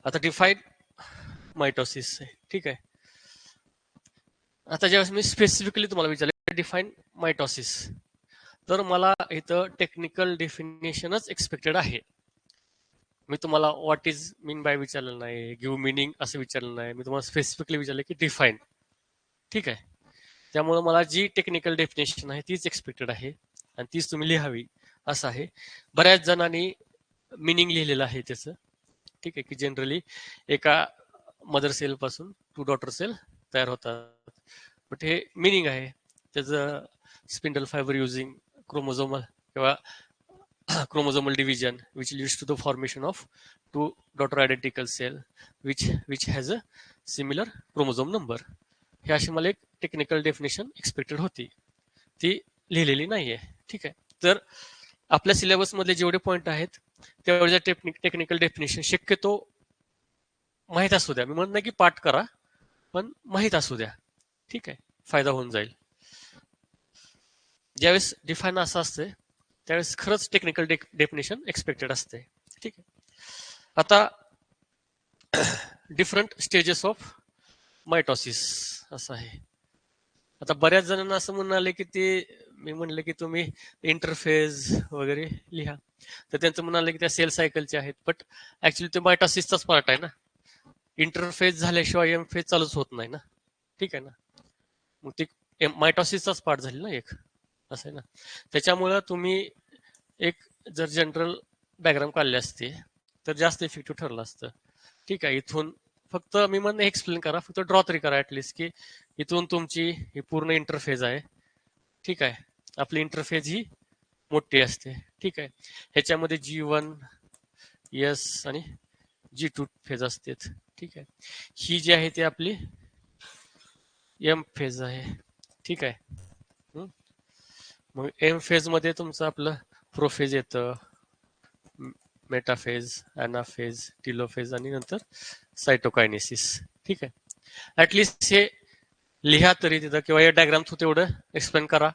आता डिफाईन मायटोसिस आहे. ठीक आहे. आता ज्यावेळेस मी स्पेसिफिकली तुम्हाला विचारले डिफाईन मायटोसिस, तर मला इथं टेक्निकल डेफिनेशनच एक्सपेक्टेड आहे. मी तुम्हाला व्हॉट इज मीन बाय विचारलेलं नाही, गिव्ह मिनिंग असं विचारलं नाही, मी तुम्हाला स्पेसिफिकली विचारलं की डिफाईन. ठीक आहे. त्यामुळे मला जी टेक्निकल डेफिनेशन आहे तीच एक्सपेक्टेड आहे आणि तीच तुम्ही लिहावी असं आहे. बऱ्याच जणांनी मिनिंग लिहिलेलं आहे त्याचं. ठीक आहे, की जनरली एका मदर सेल पासून 2 डॉटर सेल तयार होतात. बट हे मिनिंग आहे त्याचं, स्पिंडल फायबर युझिंग क्रोमोझोमल किंवा chromosomal division which leads to the formation of 2 daughter identical cell which has a similar chromosome number. हे अशी मला एक टेक्निकल डेफिनेशन एक्सपेक्टेड होती, ती लिहिलेली नाहीये. ठीक आहे. तर आपल्या सिलेबस मधले जेवढे पॉईंट आहेत तेवढ्या टेक्निकल डेफिनेशन शक्यतो माहीत असू द्या. मी म्हणत नाही की पाठ करा, पण माहीत असू द्या. ठीक आहे, फायदा होऊन जाईल. ज्यावेळेस डिफाईन असं असते त्यावेळेस खरंच टेक्निकल डेफिनेशन एक्सपेक्टेड असते. ठीक आहे. आता डिफरंट स्टेजेस ऑफ मायटोसिस असं आहे. आता बऱ्याच जणांना असं म्हणाले की ते, मी म्हणलं की तुम्ही इंटरफेज वगैरे लिहा, तर त्यांचं म्हणाले की त्या सेल सायकलचे आहेत, बट ऍक्च्युली ते मायटोसिसचाच पार्ट आहे ना. इंटरफेज झाल्याशिवाय एम फेज चालूच होत नाही ना. ठीक आहे ना. मग ते मायटोसिसचाच पार्ट झाली ना एक, असं आहे ना. त्याच्यामुळं तुम्ही एक जर जनरल डायग्राम काढले असते तर जास्त इफेक्टिव्ह ठरलं असतं. ठीक आहे. इथून फक्त मी म्हणणं एक्सप्लेन करा, फक्त ड्रॉ तरी करा ऍटलिस्ट, की इथून तुमची ही पूर्ण इंटरफेज आहे. ठीक आहे. आपली इंटरफेज ही मोठी असते. ठीक आहे. ह्याच्यामध्ये G1 S आणि G2 फेज असते. ठीक आहे. ही जी आहे ती आपली एम फेज आहे. ठीक आहे. मग एम फेज मध्ये तुमचं आपलं प्रोफेज येतं, मेटाफेज, अनाफेज, टिलोफेज आणि नंतर सायटोकायनेसिस. ठीक आहे. ऍटलिस्ट हे लिहा तरी तिथं, किंवा या डायग्राम थ्रू तेवढं एक्सप्लेन करा.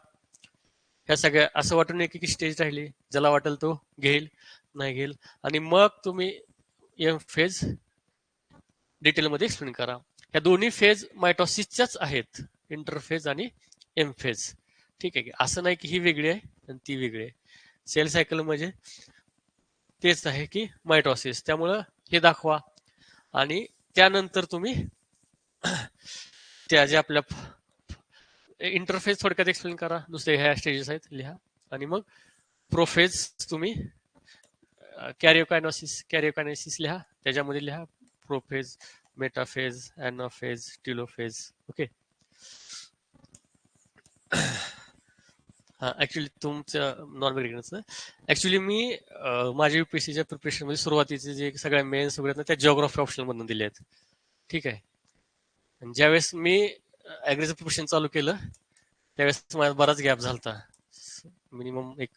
ह्या सगळ्या असं वाटून एक स्टेज राहिली, ज्याला वाटेल तो घेईल, नाही घेईल, आणि मग तुम्ही एम फेज डिटेलमध्ये एक्सप्लेन करा. ह्या दोन्ही फेज मायटोसिसच्याच आहेत, इंटरफेज आणि एम फेज. ठीक आहे. असं नाही की ही वेगळी आहे आणि ती वेगळी आहे. सेल सायकल म्हणजे तेच आहे की मायटोसिस. त्यामुळं हे दाखवा आणि त्यानंतर तुम्ही त्या जे आपल्या इंटरफेस थोडक्यात एक्सप्लेन करा, दुसरे ह्या स्टेजेस आहेत लिहा, आणि मग प्रोफेज तुम्ही कॅरिओकायनेसिस लिहा, त्याच्यामध्ये लिहा प्रोफेज, मेटाफेज, अॅनाफेज, टिलोफेज. ओके. हा, ऍक्च्युली तुमचं नॉन वेगळं. ऍक्च्युली मी माझ्या युपीएससीच्या प्रिपरेशन मध्ये सुरुवातीचे जे सगळ्या मेन्स वगैरे त्या जिओग्राफी ऑप्शनल मधून दिले आहेत. ठीक आहे. आणि ज्यावेळेस मी ऍग्रीचं प्रिपरेशन चालू केलं त्यावेळेस माझा बराच गॅप झालता, मिनिमम एक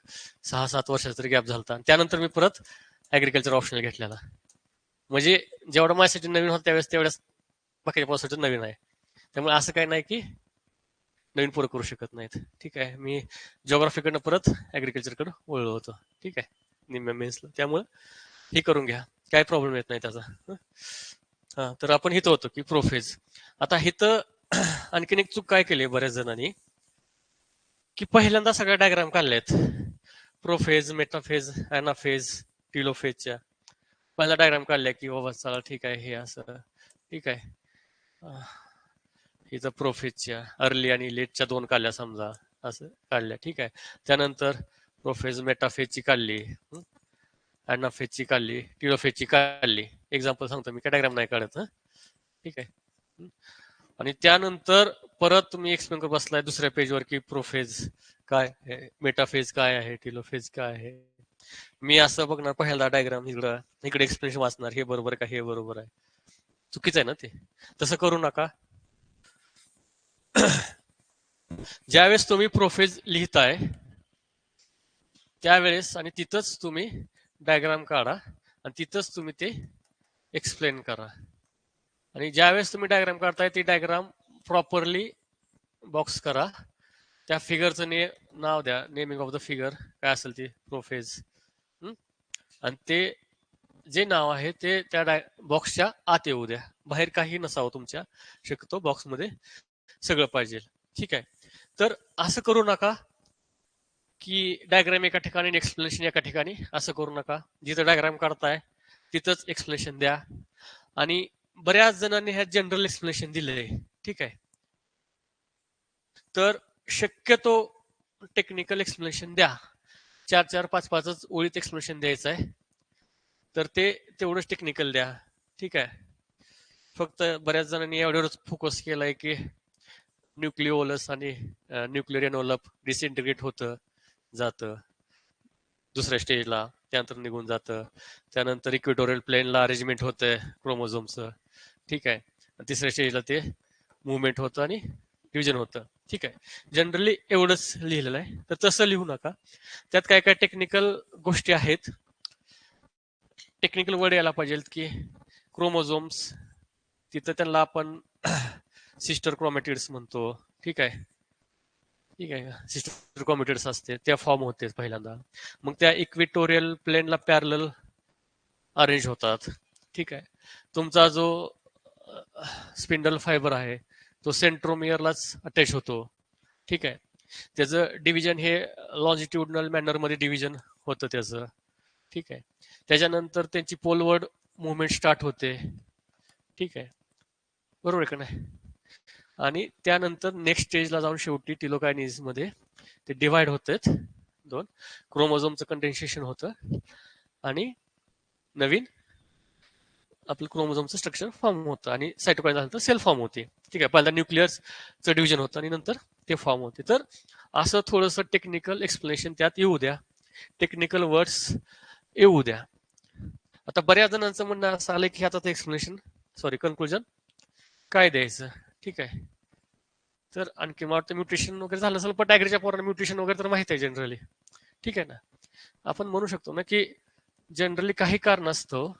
6-7 वर्षाचा तरी गॅप झालता. त्यानंतर मी परत ऍग्रिकल्चर ऑप्शनल घेतलेला. म्हणजे जेवढा माझ्यासाठी नवीन होता त्यावेळेस तेवढ्याच बाकीच्या पावसासाठी नवीन आहे. त्यामुळे असं काही नाही की नवीन पोरं करू शकत नाहीत. ठीक आहे. मी जिओग्राफीकडनं परत ऍग्रिकल्चरकडे वळलो होतो. ठीक आहे, निम्म्या मेन्सला. त्यामुळं हे करून घ्या, काय प्रॉब्लेम येत नाही त्याचा. हा, तर आपण इथं होतो की प्रोफेज. आता इथं आणखीन एक चूक काय केली बऱ्याच जणांनी, की पहिल्यांदा सगळ्या डायग्राम काढल्यात प्रोफेज, मेटाफेज, अॅनाफेज, टिलोफेजच्या. पहिला डायग्राम काढल्या की बाबा चला ठीक आहे, हे असं ठीक आहे. हिचं प्रोफेजच्या अर्ली आणि लेटच्या 2 काढल्या समजा, असं काढल्या. ठीक आहे. त्यानंतर प्रोफेज मेटाफेजची काढली, अॅनाफेजची काढली, टिलोफेजची काढली. एक्झाम्पल सांगतो मी, काय डायग्राम नाही काढत. ठीक आहे. आणि त्यानंतर परत तुम्ही एक्सप्लेन करत बसलाय दुसऱ्या पेजवर की प्रोफेज काय आहे, मेटाफेज काय आहे, टिलोफेज काय आहे. मी असं बघणार पहिल्यांदा डायग्राम, इकडं इकडे एक्सप्लेनेशन वाचणार, हे बरोबर का, हे बरोबर आहे. चुकीचं आहे ना ते, तसं करू नका. ज्यावेळेस तुम्ही प्रोफेज लिहिताय त्यावेळेस आणि तिथंच तुम्ही डायग्राम काढा आणि तिथंच तुम्ही ते एक्सप्लेन करा. आणि ज्यावेळेस तुम्ही डायग्राम काढताय ती डायग्राम प्रॉपरली बॉक्स करा. त्या फिगरचं नाव द्या, नेमिंग ऑफ द फिगर काय असेल ती प्रोफेज, आणि ते जे नाव आहे ते त्या बॉक्सच्या आत येऊ द्या, बाहेर काही नसावं तुमच्या, शक्यतो बॉक्समध्ये सगळं पाहिजे. ठीक आहे. तर असं करू नका की डायग्राम एका ठिकाणी आणि एक्सप्लेनेशन एका ठिकाणी, असं करू नका. जिथं डायग्राम काढताय तिथंच एक्सप्लेनेशन द्या. आणि बऱ्याच जणांनी ह्या जनरल एक्सप्लेनेशन दिलंय. ठीक आहे. तर शक्यतो टेक्निकल एक्सप्लेनेशन द्या. 4-4, 5-5 ओळीत एक्सप्लेनेशन द्यायचं आहे. तर ते तेवढंच टेक्निकल द्या. ठीक आहे. फक्त बऱ्याच जणांनी एवढ्यावरच फोकस केलाय की न्यूक्लिओलस आणि न्यूक्लिअर एनवलप डिसइंटिग्रेट होतं जातं दुसऱ्या स्टेजला, त्यानंतर निघून जातं. त्यानंतर इक्वेटोरियल प्लेनला अरेंजमेंट होतंय क्रोमोझोमचं. ठीक आहे. तिसऱ्या स्टेजला ते मुवमेंट होतं आणि डिव्हिजन होतं. ठीक आहे. जनरली एवढंच लिहिलेलं आहे. तर तसं लिहू नका. त्यात काय काय टेक्निकल गोष्टी आहेत. टेक्निकल वर्ड यायला पाहिजे की क्रोमोझोम्स, तिथं त्यांना आपण सिस्टर क्रोमॅटिड्स म्हणतो. ठीक आहे. ठीक आहे का, सिस्टर क्रोमॅटिड्स असते त्या फॉर्म होते पहिल्यांदा. मग त्या इक्वेटोरियल प्लेनला पॅरलल अरेंज होतात. ठीक आहे. तुमचा जो स्पिंडल फायबर आहे तो सेंट्रोमियरलाच अटॅच होतो. ठीक आहे. त्याचं डिव्हिजन हे लॉन्जिट्युडनल मॅनरमध्ये डिव्हिजन होतं त्याचं. ठीक आहे. त्याच्यानंतर त्यांची पोलवर्ड मुवमेंट स्टार्ट होते. ठीक आहे. बरोबर आहे का नाही. आणि त्यानंतर नेक्स्ट स्टेजला जाऊन शेवटी टिलोकायनिस मध्ये ते डिवाइड होतात दोन, क्रोमोझोमचं कंडेन्सेशन होतं आणि नवीन आपलं क्रोमोझोमचं स्ट्रक्चर फॉर्म होतं आणि सायटोकाइन झाल्यानंतर सेल फॉर्म होते. ठीक आहे. पहिल्यांदा न्यूक्लियसचं डिव्हिजन होतं आणि नंतर ते फॉर्म होते. तर असं थोडंसं टेक्निकल एक्सप्लेनेशन त्यात येऊ द्या, टेक्निकल वर्ड्स येऊ द्या. आता बऱ्याच जणांचं म्हणणं असं आलं की आता ते एक्सप्लेनेशन कन्क्लुजन काय द्यायचं. ठीक आहे. तर आणखी मला वाटतं म्युटेशन वगैरे झालं असेल, पण टायगरच्या पोरांना म्युटेशन वगैरे तर माहित आहे जनरली. ठीक आहे ना. आपण म्हणू शकतो ना की जनरली काही कारणास्तव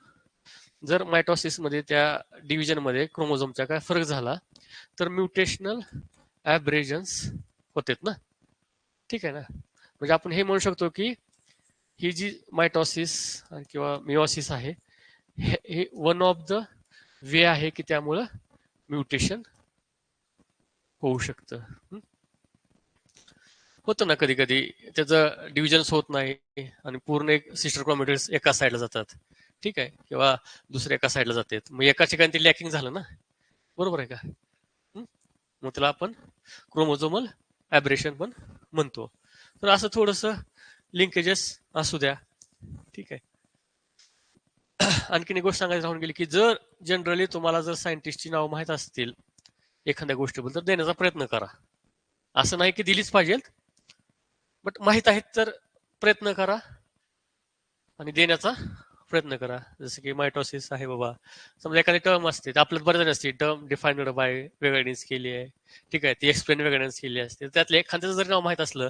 जर मायटॉसिसमध्ये त्या डिव्हिजनमध्ये क्रोमोझोमचा काय फरक झाला तर म्युटेशनल ॲब्रेजन्स होतात ना. ठीक आहे ना. म्हणजे आपण हे म्हणू शकतो की ही जी मायटॉसिस किंवा मिओसिस आहे हे वन ऑफ द वे आहे की त्यामुळं म्युटेशन होऊ शकतं. होतं ना कधी कधी त्याचं डिव्हिजन्स होत नाही आणि पूर्ण एक सिस्टर क्रोमॅटिड्स एका साईडला जातात. ठीक आहे. किंवा दुसऱ्या एका साईडला जातात. मग एका ठिकाणी ते लॅकिंग झालं ना. बरोबर आहे का. मग त्याला आपण क्रोमोझोमल ॲब्रेशन पण म्हणतो. तर असं थोडंसं लिंकेजेस असू द्या. ठीक आहे. आणखीन एक गोष्ट सांगायची राहून गेली की जर जनरली तुम्हाला जर सायंटिस्टची नाव माहीत असतील एखाद्या गोष्टीबद्दल तर देण्याचा प्रयत्न करा. असं नाही की दिलीच पाहिजे, बट माहीत आहेत तर प्रयत्न करा आणि देण्याचा प्रयत्न करा. जसं की मायटॉसिस आहे बाबा, समजा एखादी टर्म असते आपल्याला बरेच असते टर्म डिफाईन्ड बाय वेगळ्यानेच केली आहे. ठीक आहे. ती एक्सप्लेन वेगळ्यानेच केली असते. त्यातलं एखाद्याचं जरी नाव माहीत असलं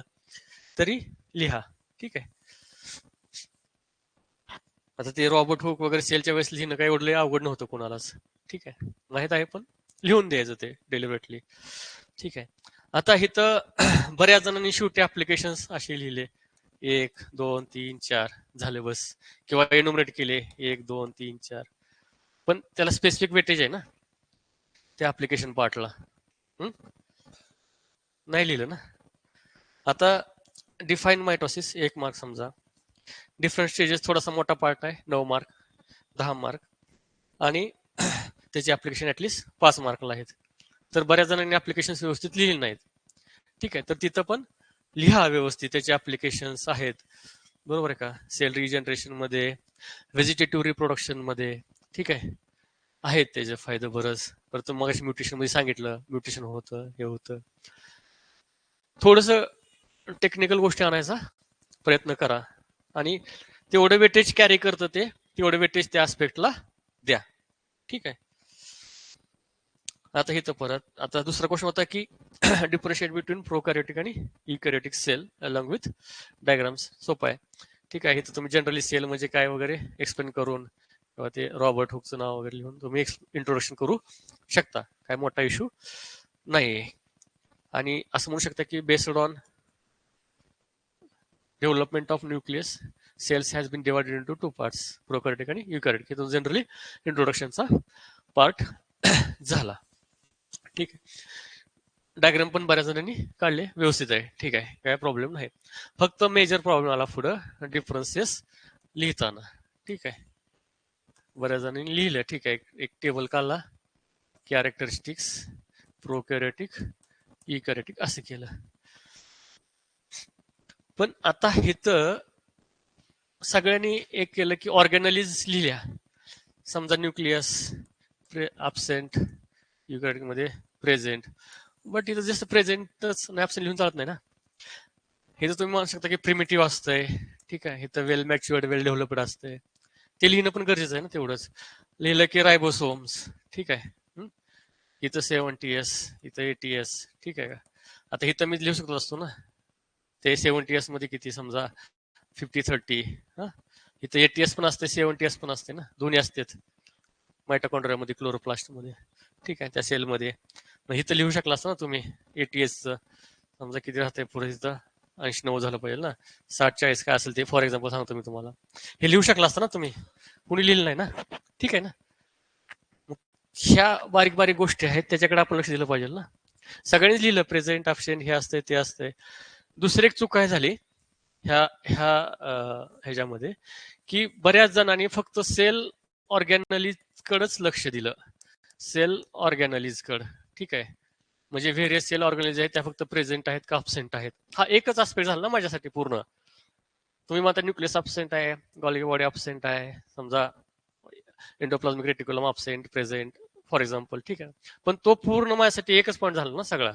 तरी लिहा. ठीक आहे. आता ते रॉबर्ट हुक वगैरे सेलच्या वेळेस लिहिणं काही एवढं अवघड नव्हतं कोणालाच. ठीक आहे. माहीत आहे पण लिहून द्यायचं ते डेलिबरेटली. ठीक आहे. आता इथं बऱ्याच जणांनी शेवटी ऍप्लिकेशन्स असे लिहिले 1, 2, 3, 4 झाले बस, किंवा एन्युमरेट केले 1, 2, 3, 4. पण त्याला स्पेसिफिक वेटेज आहे ना त्या ऍप्लिकेशन पार्टला. नाही लिहिलं ना. आता डिफाईन मायटोसिस 1 मार्क समजा, डिफरंट स्टेजेस थोडासा मोठा पार्ट आहे 9 मार्क, 10 मार्क, आणि त्याची ऍप्लिकेशन ऍटलिस्ट 5 मार्कला आहेत. तर बऱ्याच जणांनी ऍप्लिकेशन व्यवस्थित लिहिली नाहीत. ठीक आहे. तर तिथं पण लिहा व्यवस्थित त्याचे ऍप्लिकेशन्स आहेत. बरोबर आहे का. सेल रिजनरेशन मध्ये, व्हेजिटेटिव्ह रिप्रोडक्शन मध्ये. ठीक आहे. आहेत त्याचे फायदे बरंच. परत मग म्युटेशन मध्ये सांगितलं म्युटेशन होतं हे होतं. थोडस टेक्निकल गोष्टी आणायचा प्रयत्न करा आणि तेवढं वेटेज कॅरी करतं ते, तेवढं वेटेज त्या आस्पेक्टला द्या. ठीक आहे. आता हे तर परत आता दुसरा क्वेश्चन होता की डिफरन्शिएट बिटवीन प्रोकॅरियोटिक आणि इकॅरियोटिक सेल अलॉंग विथ डायग्राम्स. सोपं आहे. ठीक आहे. तर तुम्ही जनरली सेल म्हणजे काय वगैरे एक्सप्लेन करून किंवा ते रॉबर्ट हुकचं नाव वगैरे लिहून तुम्ही इंट्रोडक्शन करू शकता. काय मोठा इश्यू नाही. आणि असं म्हणू शकता की based on development of nucleus cells has been divided into 2 parts, prokaryotic आणि युकॅरियोटिक. हे तो जनरली इंट्रोडक्शनचा पार्ट झाला. ठीक आहे. डायग्राम पण बऱ्याच जणांनी काढले, व्यवस्थित आहे. ठीक आहे, काय प्रॉब्लेम नाही. फक्त मेजर प्रॉब्लेम आला पुढं डिफरन्सेस लिहिताना. ठीक आहे, बऱ्याच जणांनी लिहिलं. ठीक आहे, एक टेबल काढला, कॅरेक्टरिस्टिक्स, प्रोकॅरियोटिक, युकॅरियोटिक असं केलं. पण आता इथं सगळ्यांनी एक केलं की ऑर्गॅनलिज लिहिल्या. समजा न्यूक्लियस ॲबसेंट, युकॅरियोटिक मध्ये प्रेझेंट. बट इथं जस्ट प्रेझेंटच ॲबसेंट लिहून चालत नाही ना. हे तर तुम्ही म्हणू शकता की प्रिमिटिव्ह असतंय. ठीक आहे, इथं वेल मॅच्युअर्ड, वेल डेव्हलप्ड असतंय. ते लिहिणं पण गरजेचं आहे ना तेवढंच. लिहिलं की रायबोसोम्स. ठीक आहे, इथं 70S, इथं 80S. ठीक आहे का. आता इथं मी लिहू शकतो असतो ना, ते 70S मध्ये किती, समजा 50-30. इथं 80S पण असते, 70S पण असते ना, दोन्ही असतात मायटोकॉन्ड्रियामध्ये, क्लोरोप्लास्टमध्ये. ठीक आहे, त्या सेलमध्ये. मग इथं लिहू शकला असता ना तुम्ही 80Sचं. समजा किती राहते पुढे, इथं 80-90 झालं पाहिजे ना, 60-40 काय असेल ते, फॉर एक्झाम्पल सांगतो मी तुम्हाला. हे लिहू शकला असता ना तुम्ही, कुणी लिहिलं नाही ना. ठीक आहे ना. ह्या बारीक बारीक गोष्टी आहेत, त्याच्याकडे आपण लक्ष दिलं पाहिजे ना. सगळ्यांनीच लिहिलं प्रेझेंट, ॲबसेंट, हे असतंय ते असतंय. दुसरी एक चूक काय झाली ह्या ह्या ह्याच्यामध्ये, की बऱ्याच जणांनी फक्त सेल ऑर्गॅनलिज कडेच लक्ष दिलं. सेल ऑर्गॅनलिज कड. ठीक आहे, म्हणजे व्हेरियस सेल ऑर्गॅनलिज आहेत, त्या फक्त प्रेझेंट आहेत का ॲबसेंट आहेत, हा एकच आस्पेक्ट झाला ना माझ्यासाठी पूर्ण. तुम्ही म्हणता न्यूक्लियस ॲबसेंट आहे, गॉल्गी बॉडी ॲबसेंट आहे, समजा endoplasmic reticulum absent, present, for example. ठीक आहे, पण तो पूर्ण माझ्यासाठी एकच पॉईंट झाला ना सगळा.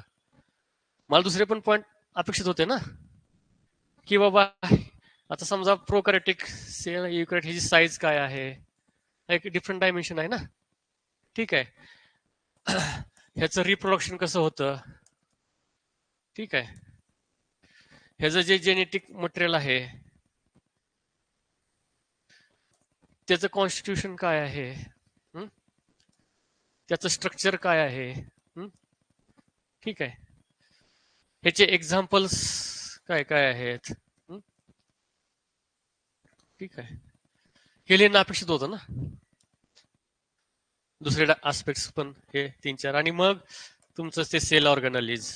मला दुसरे पण पॉईंट अपेक्षित होते ना, की बाबा आता समजा प्रोकॅरियोटिक सेल, युकॅरियोटिक, ह्याची साईज काय आहे, एक डिफरंट डायमेन्शन आहे ना. ठीक आहे, ह्याचं रिप्रोडक्शन कसं होतं. ठीक आहे, ह्याचं जे जेनेटिक मटेरियल आहे त्याचं कॉन्स्टिट्यूशन काय आहे, त्याचं स्ट्रक्चर काय आहे. ठीक आहे, ह्याचे एक्झाम्पल्स काय काय आहेत. ठीक आहे, हे लिहिणं अपेक्षित होतं ना. दुसरे आस्पेक्ट्स पण हे 3-4. आणि मग तुमचं ते सेल ऑर्गॅनलिज.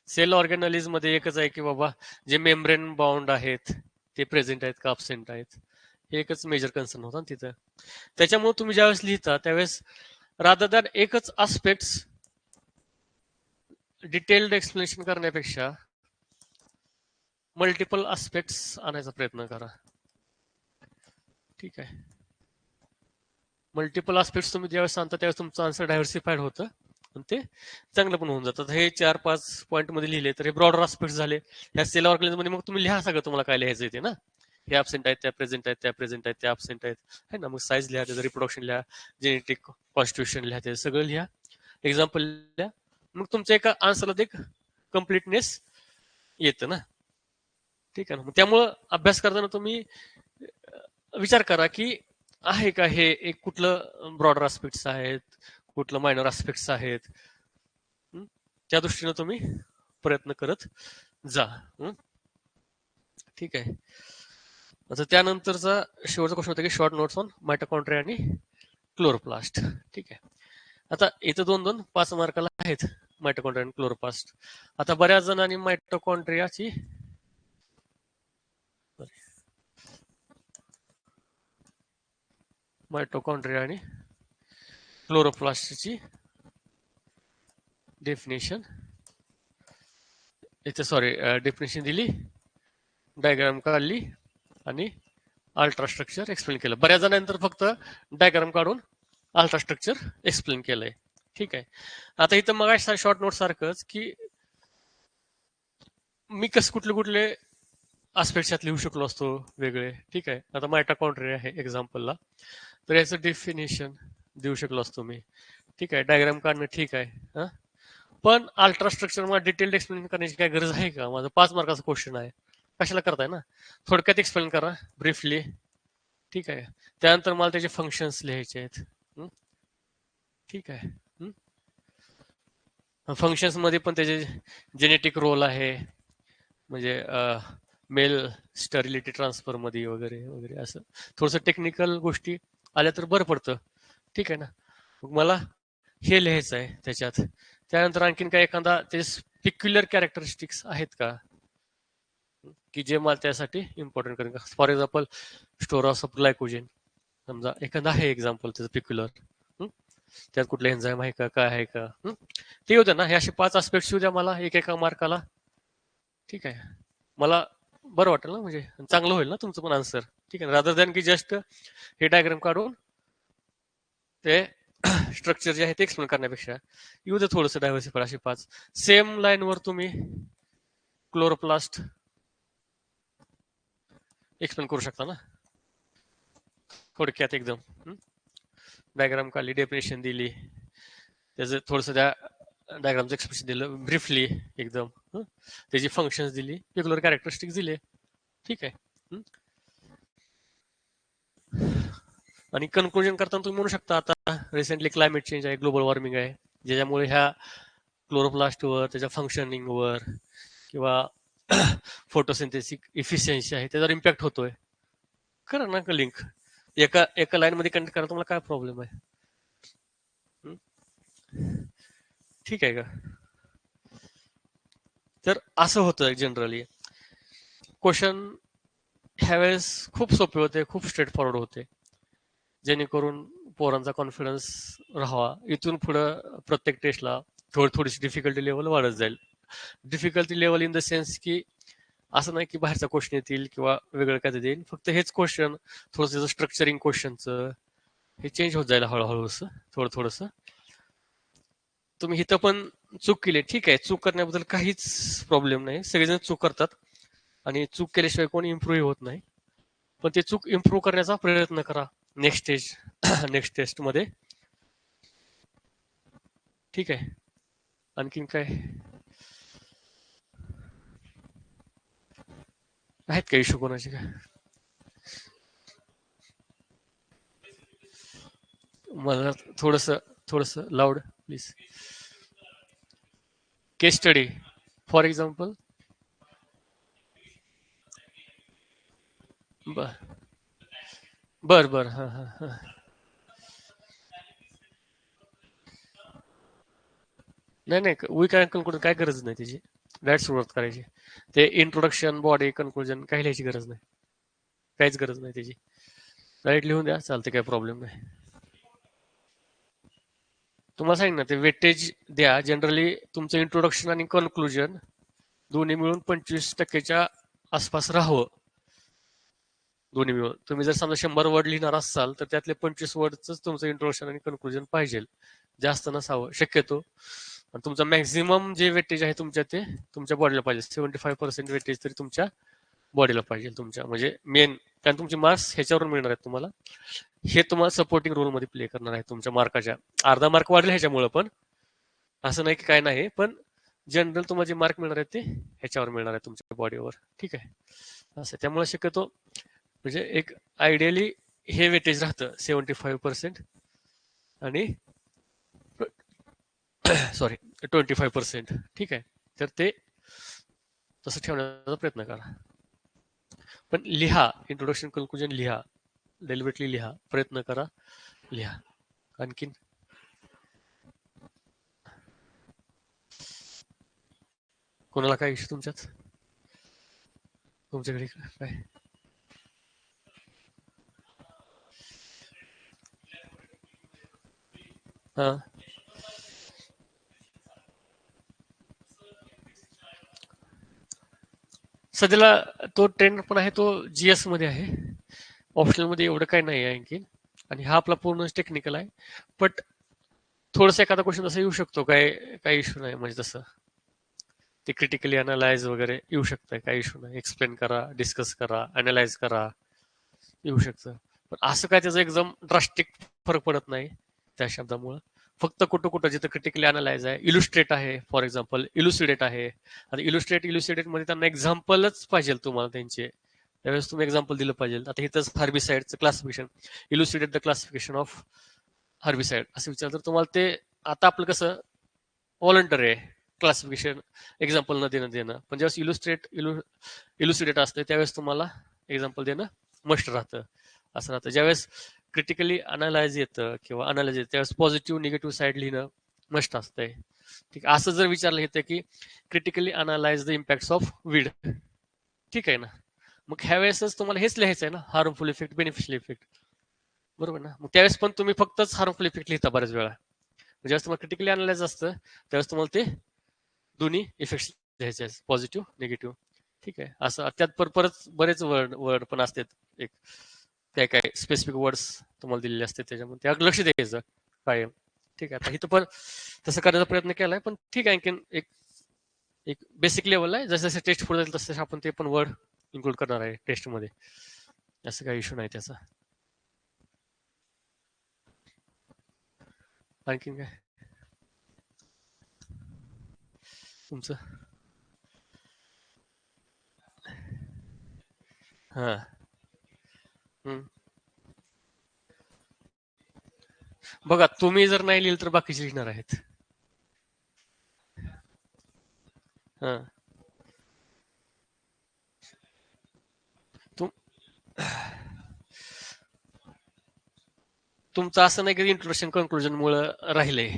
सेल ऑर्गॅनलिज मध्ये एकच आहे की बाबा जे मेम्ब्रेन बाउंड आहेत ते प्रेझेंट आहेत का ॲबसेंट आहेत, हे एकच मेजर कन्सर्न होता तिथं. त्याच्यामुळे तुम्ही ज्यावेळेस लिहिता त्यावेळेस रादर दॅन एकच आस्पेक्ट्स डिटेल्ड एक्सप्लेनेशन करण्यापेक्षा मल्टिपल आस्पेक्ट्स आणायचा प्रयत्न करा. ठीक आहे, मल्टिपल आस्पेक्ट्स तुम्ही ज्यावेळेस सांगता त्यावेळेस तुमचं आन्सर डायव्हर्सिफाईड होतं आणि ते चांगलं पण होऊन जातं. हे 4-5 पॉईंट मध्ये लिहिले तर हे ब्रॉडर आस्पेक्ट झाले. ह्या सेल ऑर्गॅनिझम मध्ये मग तुम्ही लिहा सगळं तुम्हाला काय लिहायचं येते ना. हे ॲबसेंट आहेत, त्या प्रेझेंट आहेत, त्या प्रेझेंट आहेत, त्या ॲबसेंट आहेत, है ना. मग साईज लिहा, त्याचं रिप्रोडक्शन लिहा, जेनेटिक कॉन्स्टिट्यूशन लिहा, ते सगळं लिहा, एक्झाम्पल लिहा. मग तुमच्या एका आन्सरला ते कम्प्लिटनेस येतं ना. ठीक आहे ना. मग त्यामुळं अभ्यास करताना तुम्ही विचार करा की आहे का हे एक कुठलं ब्रॉडर आस्पेक्ट्स आहेत, कुठलं मायनर आस्पेक्ट्स आहेत. त्या दृष्टीनं तुम्ही प्रयत्न करत जा. ठीक आहे, आता त्यानंतरचा शेवटचा क्वेश्चन होता की शॉर्ट नोट्स ऑन मायटोकॉन्ड्रिया आणि क्लोरोप्लास्ट. ठीक आहे, आता इथं 2-2 5 मार्काला आहेत मायटोकॉन्ड्रिया आणि क्लोरोप्लास्ट. आता बऱ्याच जणांनी मायटोकॉन्ड्रियाची आणि क्लोरोप्लास्टची डेफिनेशन इथे डेफिनेशन दिली, डायग्राम काढली आणि अल्ट्रास्ट्रक्चर एक्सप्लेन केलं. बऱ्याच जणांतर फक्त डायग्राम काढून अल्ट्रास्ट्रक्चर एक्सप्लेन केलंय. ठीक आहे, आता इथं मग शॉर्ट नोट सारखंच की मी कुठले कुठले आस्पेक्ट लिहू शकलो असतो वेगळे. ठीक आहे, आता मायटोकॉन्ड्रिया आहे एक्झाम्पलला, तर याचं डेफिनेशन देऊ शकलो असतो मी. ठीक आहे, डायग्राम काढणं ठीक आहे. पण अल्ट्रास्ट्रक्चर मला डिटेल्ड एक्सप्लेन करण्याची काय गरज आहे का. माझं 5 मार्काचा क्वेश्चन आहे, कशाला करताय ना. थोडक्यात एक्सप्लेन करा ब्रीफली. ठीक आहे, त्यानंतर मला त्याचे फंक्शन्स लिहायचे आहेत. ठीक आहे, फंक्शन्स मध्ये पण त्याचे जेनेटिक रोल आहे, म्हणजे मेल स्टरिलिटी ट्रान्सफर मध्ये वगैरे वगैरे असं थोडंसं टेक्निकल गोष्टी आल्या तर बरं पडतं. ठीक आहे ना. मग मला हे लिहायचं आहे त्याच्यात. त्यानंतर आणखीन काय एखादा ते पिक्युलर कॅरेक्टरिस्टिक्स आहेत का की जे मला त्यासाठी इम्पॉर्टंट करेन. फॉर एक्झाम्पल स्टोरास ऑफ ग्लायकोजेन समजा एखादा आहे एक्झाम्पल त्याचं पिक्युलर, त्यात कुठलं एन्झाईम आहे का काय आहे का, ते होतं ना. हे असे 5 आस्पेक्ट्स येऊ द्या मला एका मार्काला. ठीक आहे. मला बरं वाटेल ना, म्हणजे चांगलं होईल ना तुमचं पण आन्सर. ठीक आहे, रादर दॅन की जस्ट हे डायग्राम काढून ते स्ट्रक्चर जे आहे ते एक्सप्लेन करण्यापेक्षा येऊ दे थोडंसं डायव्हर्सिफाय. असे 5 सेम लाईनवर तुम्ही क्लोरोप्लास्ट एक्सप्लेन करू शकता ना थोडक्यात एकदम. डायग्राम काढली, डेफिनेशन दिली, त्याचं थोडंसं त्या डायग्रामचं एक्सप्रेशन दिलं ब्रीफली एकदम, त्याची फंक्शन्स दिली, पेक्युलर कॅरेक्टरिस्टिक्स दिले. ठीक आहे. आणि कन्क्लुजन करताना तुम्ही म्हणू शकता आता रिसेंटली क्लायमेट चेंज आहे, ग्लोबल वॉर्मिंग आहे, ज्याच्यामुळे ह्या क्लोरोप्लास्टवर त्याच्या फंक्शनिंगवर किंवा फोटोसिंथेसिस इफिशियन्सी आहे त्याच्यावर इम्पॅक्ट होतोय. करा ना लिंक एका एका लाईन मध्ये कनेक्ट करा, तुम्हाला काय प्रॉब्लेम आहे. ठीक आहे का. तर असं होतं जनरली. क्वेश्चन ह्यावेळेस खूप सोपे होते, खूप स्ट्रेट फॉरवर्ड होते, जेणेकरून पोरांचा कॉन्फिडन्स राहावा. इथून पुढं प्रत्येक टेस्टला थोडीशी डिफिकल्टी लेवल वाढत जाईल. Difficulty level in the sense की असं नाही की बाहेरचा क्वेश्चन येतील किंवा वेगळं काय देईल, फक्त हेच क्वेश्चन थोडंसं स्ट्रक्चरिंग क्वेश्चनचं हे चेंज होत जाईल हळूहळू असं थोडंसं. तुम्ही इथं पण चूक केली, ठीक आहे, चूक करण्याबद्दल काहीच प्रॉब्लेम नाही, सगळेजण चूक करतात आणि चूक केल्याशिवाय कोणी इम्प्रूव्ह होत नाही. पण ते चूक इम्प्रूव्ह करण्याचा प्रयत्न करा नेक्स्ट नेक्स्ट टेस्ट मध्ये. ठीक आहे. आणखीन काय आहेत का इश्यू कोणाचे काय. मला थोडस loud please. Case study for example. बर बर बर हा हा हा. नाही नाही, वी काय कन्क्लूजन काय गरज नाही त्याची, डायरेक्ट सुरुवात करायची. ते इंट्रोडक्शन बॉडी कन्क्लुजन काही लिहायची गरज नाही, काहीच गरज नाही त्याची. डायरेक्ट लिहून द्या, चालते, काही प्रॉब्लेम नाही. तुम्हाला सांग ना ते वेटेज द्या. जनरली तुमचं इंट्रोडक्शन आणि कन्क्लुजन दोन्ही मिळून 25% आसपास राहावं. दोन्ही मिळून तुम्ही जर समजा 100 वर्ड लिहिणार असाल तर त्यातले 25 वर्डच तुमचं इंट्रोडक्शन आणि कन्क्लुजन पाहिजे, जास्त नसावं शक्यतो. आणि तुमचं मॅक्झिमम जे वेटेज आहे तुमच्या ते तुमच्या बॉडीला पाहिजे. 75% वेटेज तरी तुमच्या बॉडीला पाहिजे तुमच्या, म्हणजे मेन. कारण तुमचे मार्क्स ह्याच्यावरून मिळणार आहेत तुम्हाला. हे तुम्हाला सपोर्टिंग रोल मध्ये प्ले करणार आहे तुमच्या मार्काच्या. अर्धा मार्क वाढले ह्याच्यामुळे, पण असं नाही की काय नाही, पण जनरल तुम्हाला जे मार्क मिळणार आहेत ते ह्याच्यावर मिळणार आहे तुमच्या बॉडीवर. ठीक आहे. असं त्यामुळे शक्यतो म्हणजे एक आयडियली हे वेटेज राहतं 75% आणि सॉरी 25%. ठीक आहे. तर ते तसं ठेवण्याचा प्रयत्न करा. पण लिहा, इंट्रोडक्शन कन्क्लुजन लिहा, डेलिबरेटली लिहा, प्रयत्न करा, लिहा. आणखीन कोणाला काय इश्यू तुमच्याकडे काय. हा, सध्याला तो ट्रेंड पण आहे, तो जीएस मध्ये आहे. ऑप्शनल मध्ये एवढं काही नाही आहे आणखी. आणि हा आपला पूर्ण टेक्निकल आहे. बट थोडस एखादा क्वेश्चन असं येऊ शकतो, काय काही इश्यू नाही, म्हणजे तसं ते क्रिटिकली अनालाइज वगैरे येऊ शकतं, काही इश्यू नाही. एक्सप्लेन करा, डिस्कस करा, अनालाइज करा, येऊ शकतं. पण असं काय त्याचा एकदम ड्रास्टिक फरक पडत नाही त्या शब्दामुळं. फक्त कुठं कुठं जिथं क्रिटिकली अनालाइज आहे, इलुस्ट्रेट आहे, फॉर एक्झाम्पल इलुसिडेट आहे. आणि इलुस्ट्रेट मध्ये त्यांना एक्झाम्पलच पाहिजे तुम्हाला त्यांचे, त्यावेळेस तुम्ही एक्झाम्पल दिलं पाहिजे. आता इथंच हार्बिसाइडचं classification, elucidate the classification of herbicide असं विचारलं तर तुम्हाला ते, आता आपलं कसं व्हॉलंटरी आहे, क्लासिफिकेशन एक्झाम्पल न देणं, पण ज्यावेळेस इलुस्ट्रेट असतं त्यावेळेस तुम्हाला एक्झाम्पल देणं मस्ट राहतं. असं राहतं. ज्यावेळेस क्रिटिकली अनालाइज येतं किंवा अनालाइज येतं त्यावेळेस पॉझिटिव्ह निगेटिव्ह साईड लिहिणं मस्ट असतंय. ठीक आहे. असं जर विचारलं येतं की critically analyse the impacts of weed, ठीक आहे ना, मग ह्या वेळेसच तुम्हाला हेच लिहायचं आहे ना, हार्मफुल इफेक्ट, बेनिफिशियल इफेक्ट, बरोबर ना. मग त्यावेळेस पण तुम्ही फक्तच हार्मफुल इफेक्ट लिहिता बऱ्याच वेळा. ज्यावेळेस तुम्हाला क्रिटिकली अनालाइज असतं त्यावेळेस तुम्हाला ते दोन्ही इफेक्ट्स लिहायचे आहेत, पॉझिटिव्ह निगेटिव्ह. ठीक आहे. असं त्यात परत बरेच वर्ड वर्ड पण असतात. एक काय काय स्पेसिफिक वर्ड्स तुम्हाला दिलेले असते त्याच्यामध्ये, त्या लक्ष द्यायचं कायम. ठीक आहे. आता इथं पण तसं करण्याचा प्रयत्न केलाय, पण ठीक आहे. आणखीन एक एक बेसिक लेवल आहे. जसं जसं टेस्ट पुढे जाईल तसं आपण ते पण वर्ड इन्क्लूड करणार आहे टेस्टमध्ये. असं काही इश्यू नाही त्याचा. आणखीन काय तुमचं? हां. हं. बघा, तुम्ही जर नाही लिहिलं तर बाकीचे लिहिणार आहेत. हां. तुम तुमचं असं नाही की इंट्रोडक्शन कन्क्लुजन मुळे राहिलंय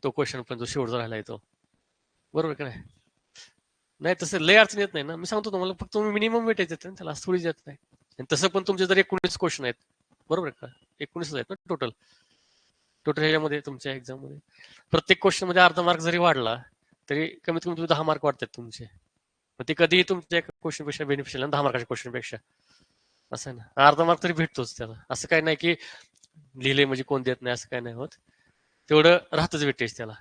तो क्वेश्चन, पण जो शेवटचा राहिलाय तो, बरोबर का नाही? नाही तसं लय अडचण येत नाही ना. मी सांगतो तुम्हाला, फक्त तुम्ही मिनिमम वेटेज देत ना त्याला, असं थोडी देत नाही. आणि तसं पण तुमचे जर 19 क्वेश्चन आहेत, बरोबर आहे का? 19 आहेत ना टोटल. टोटल ह्याच्यामध्ये तुमच्या एक्झाम मध्ये प्रत्येक क्वेश्चन मध्ये अर्धा मार्क जरी वाढला तरी कमीत कमी तुम्ही 10 मार्क वाढतात तुमचे. मग ते कधीही तुमच्या एका क्वेश्चन पेक्षा बेनिफिशियल आहे, 10 मार्काच्या क्वेश्चन पेक्षा. असं आहे ना, अर्धा मार्क तरी भेटतोच त्याला. असं काही नाही की लिहिले म्हणजे कोण देत नाही, असं काही नाही होत. तेवढं राहतच वेटेज त्याला.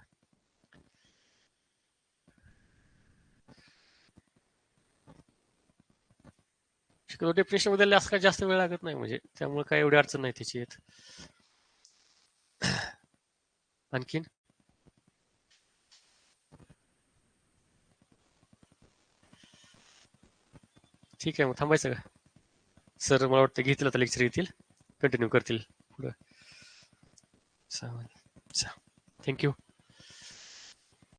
शक्यतो डेफिनेशन मध्ये असं काही जास्त वेळ लागत नाही, म्हणजे त्यामुळे काही एवढी अडचण नाही त्याची येत. आणखीन ठीक आहे, मग थांबायचं का? सर मला वाटतं घेतील आता लेक्चर, येतील कंटिन्यू करतील पुढं. थँक्यू.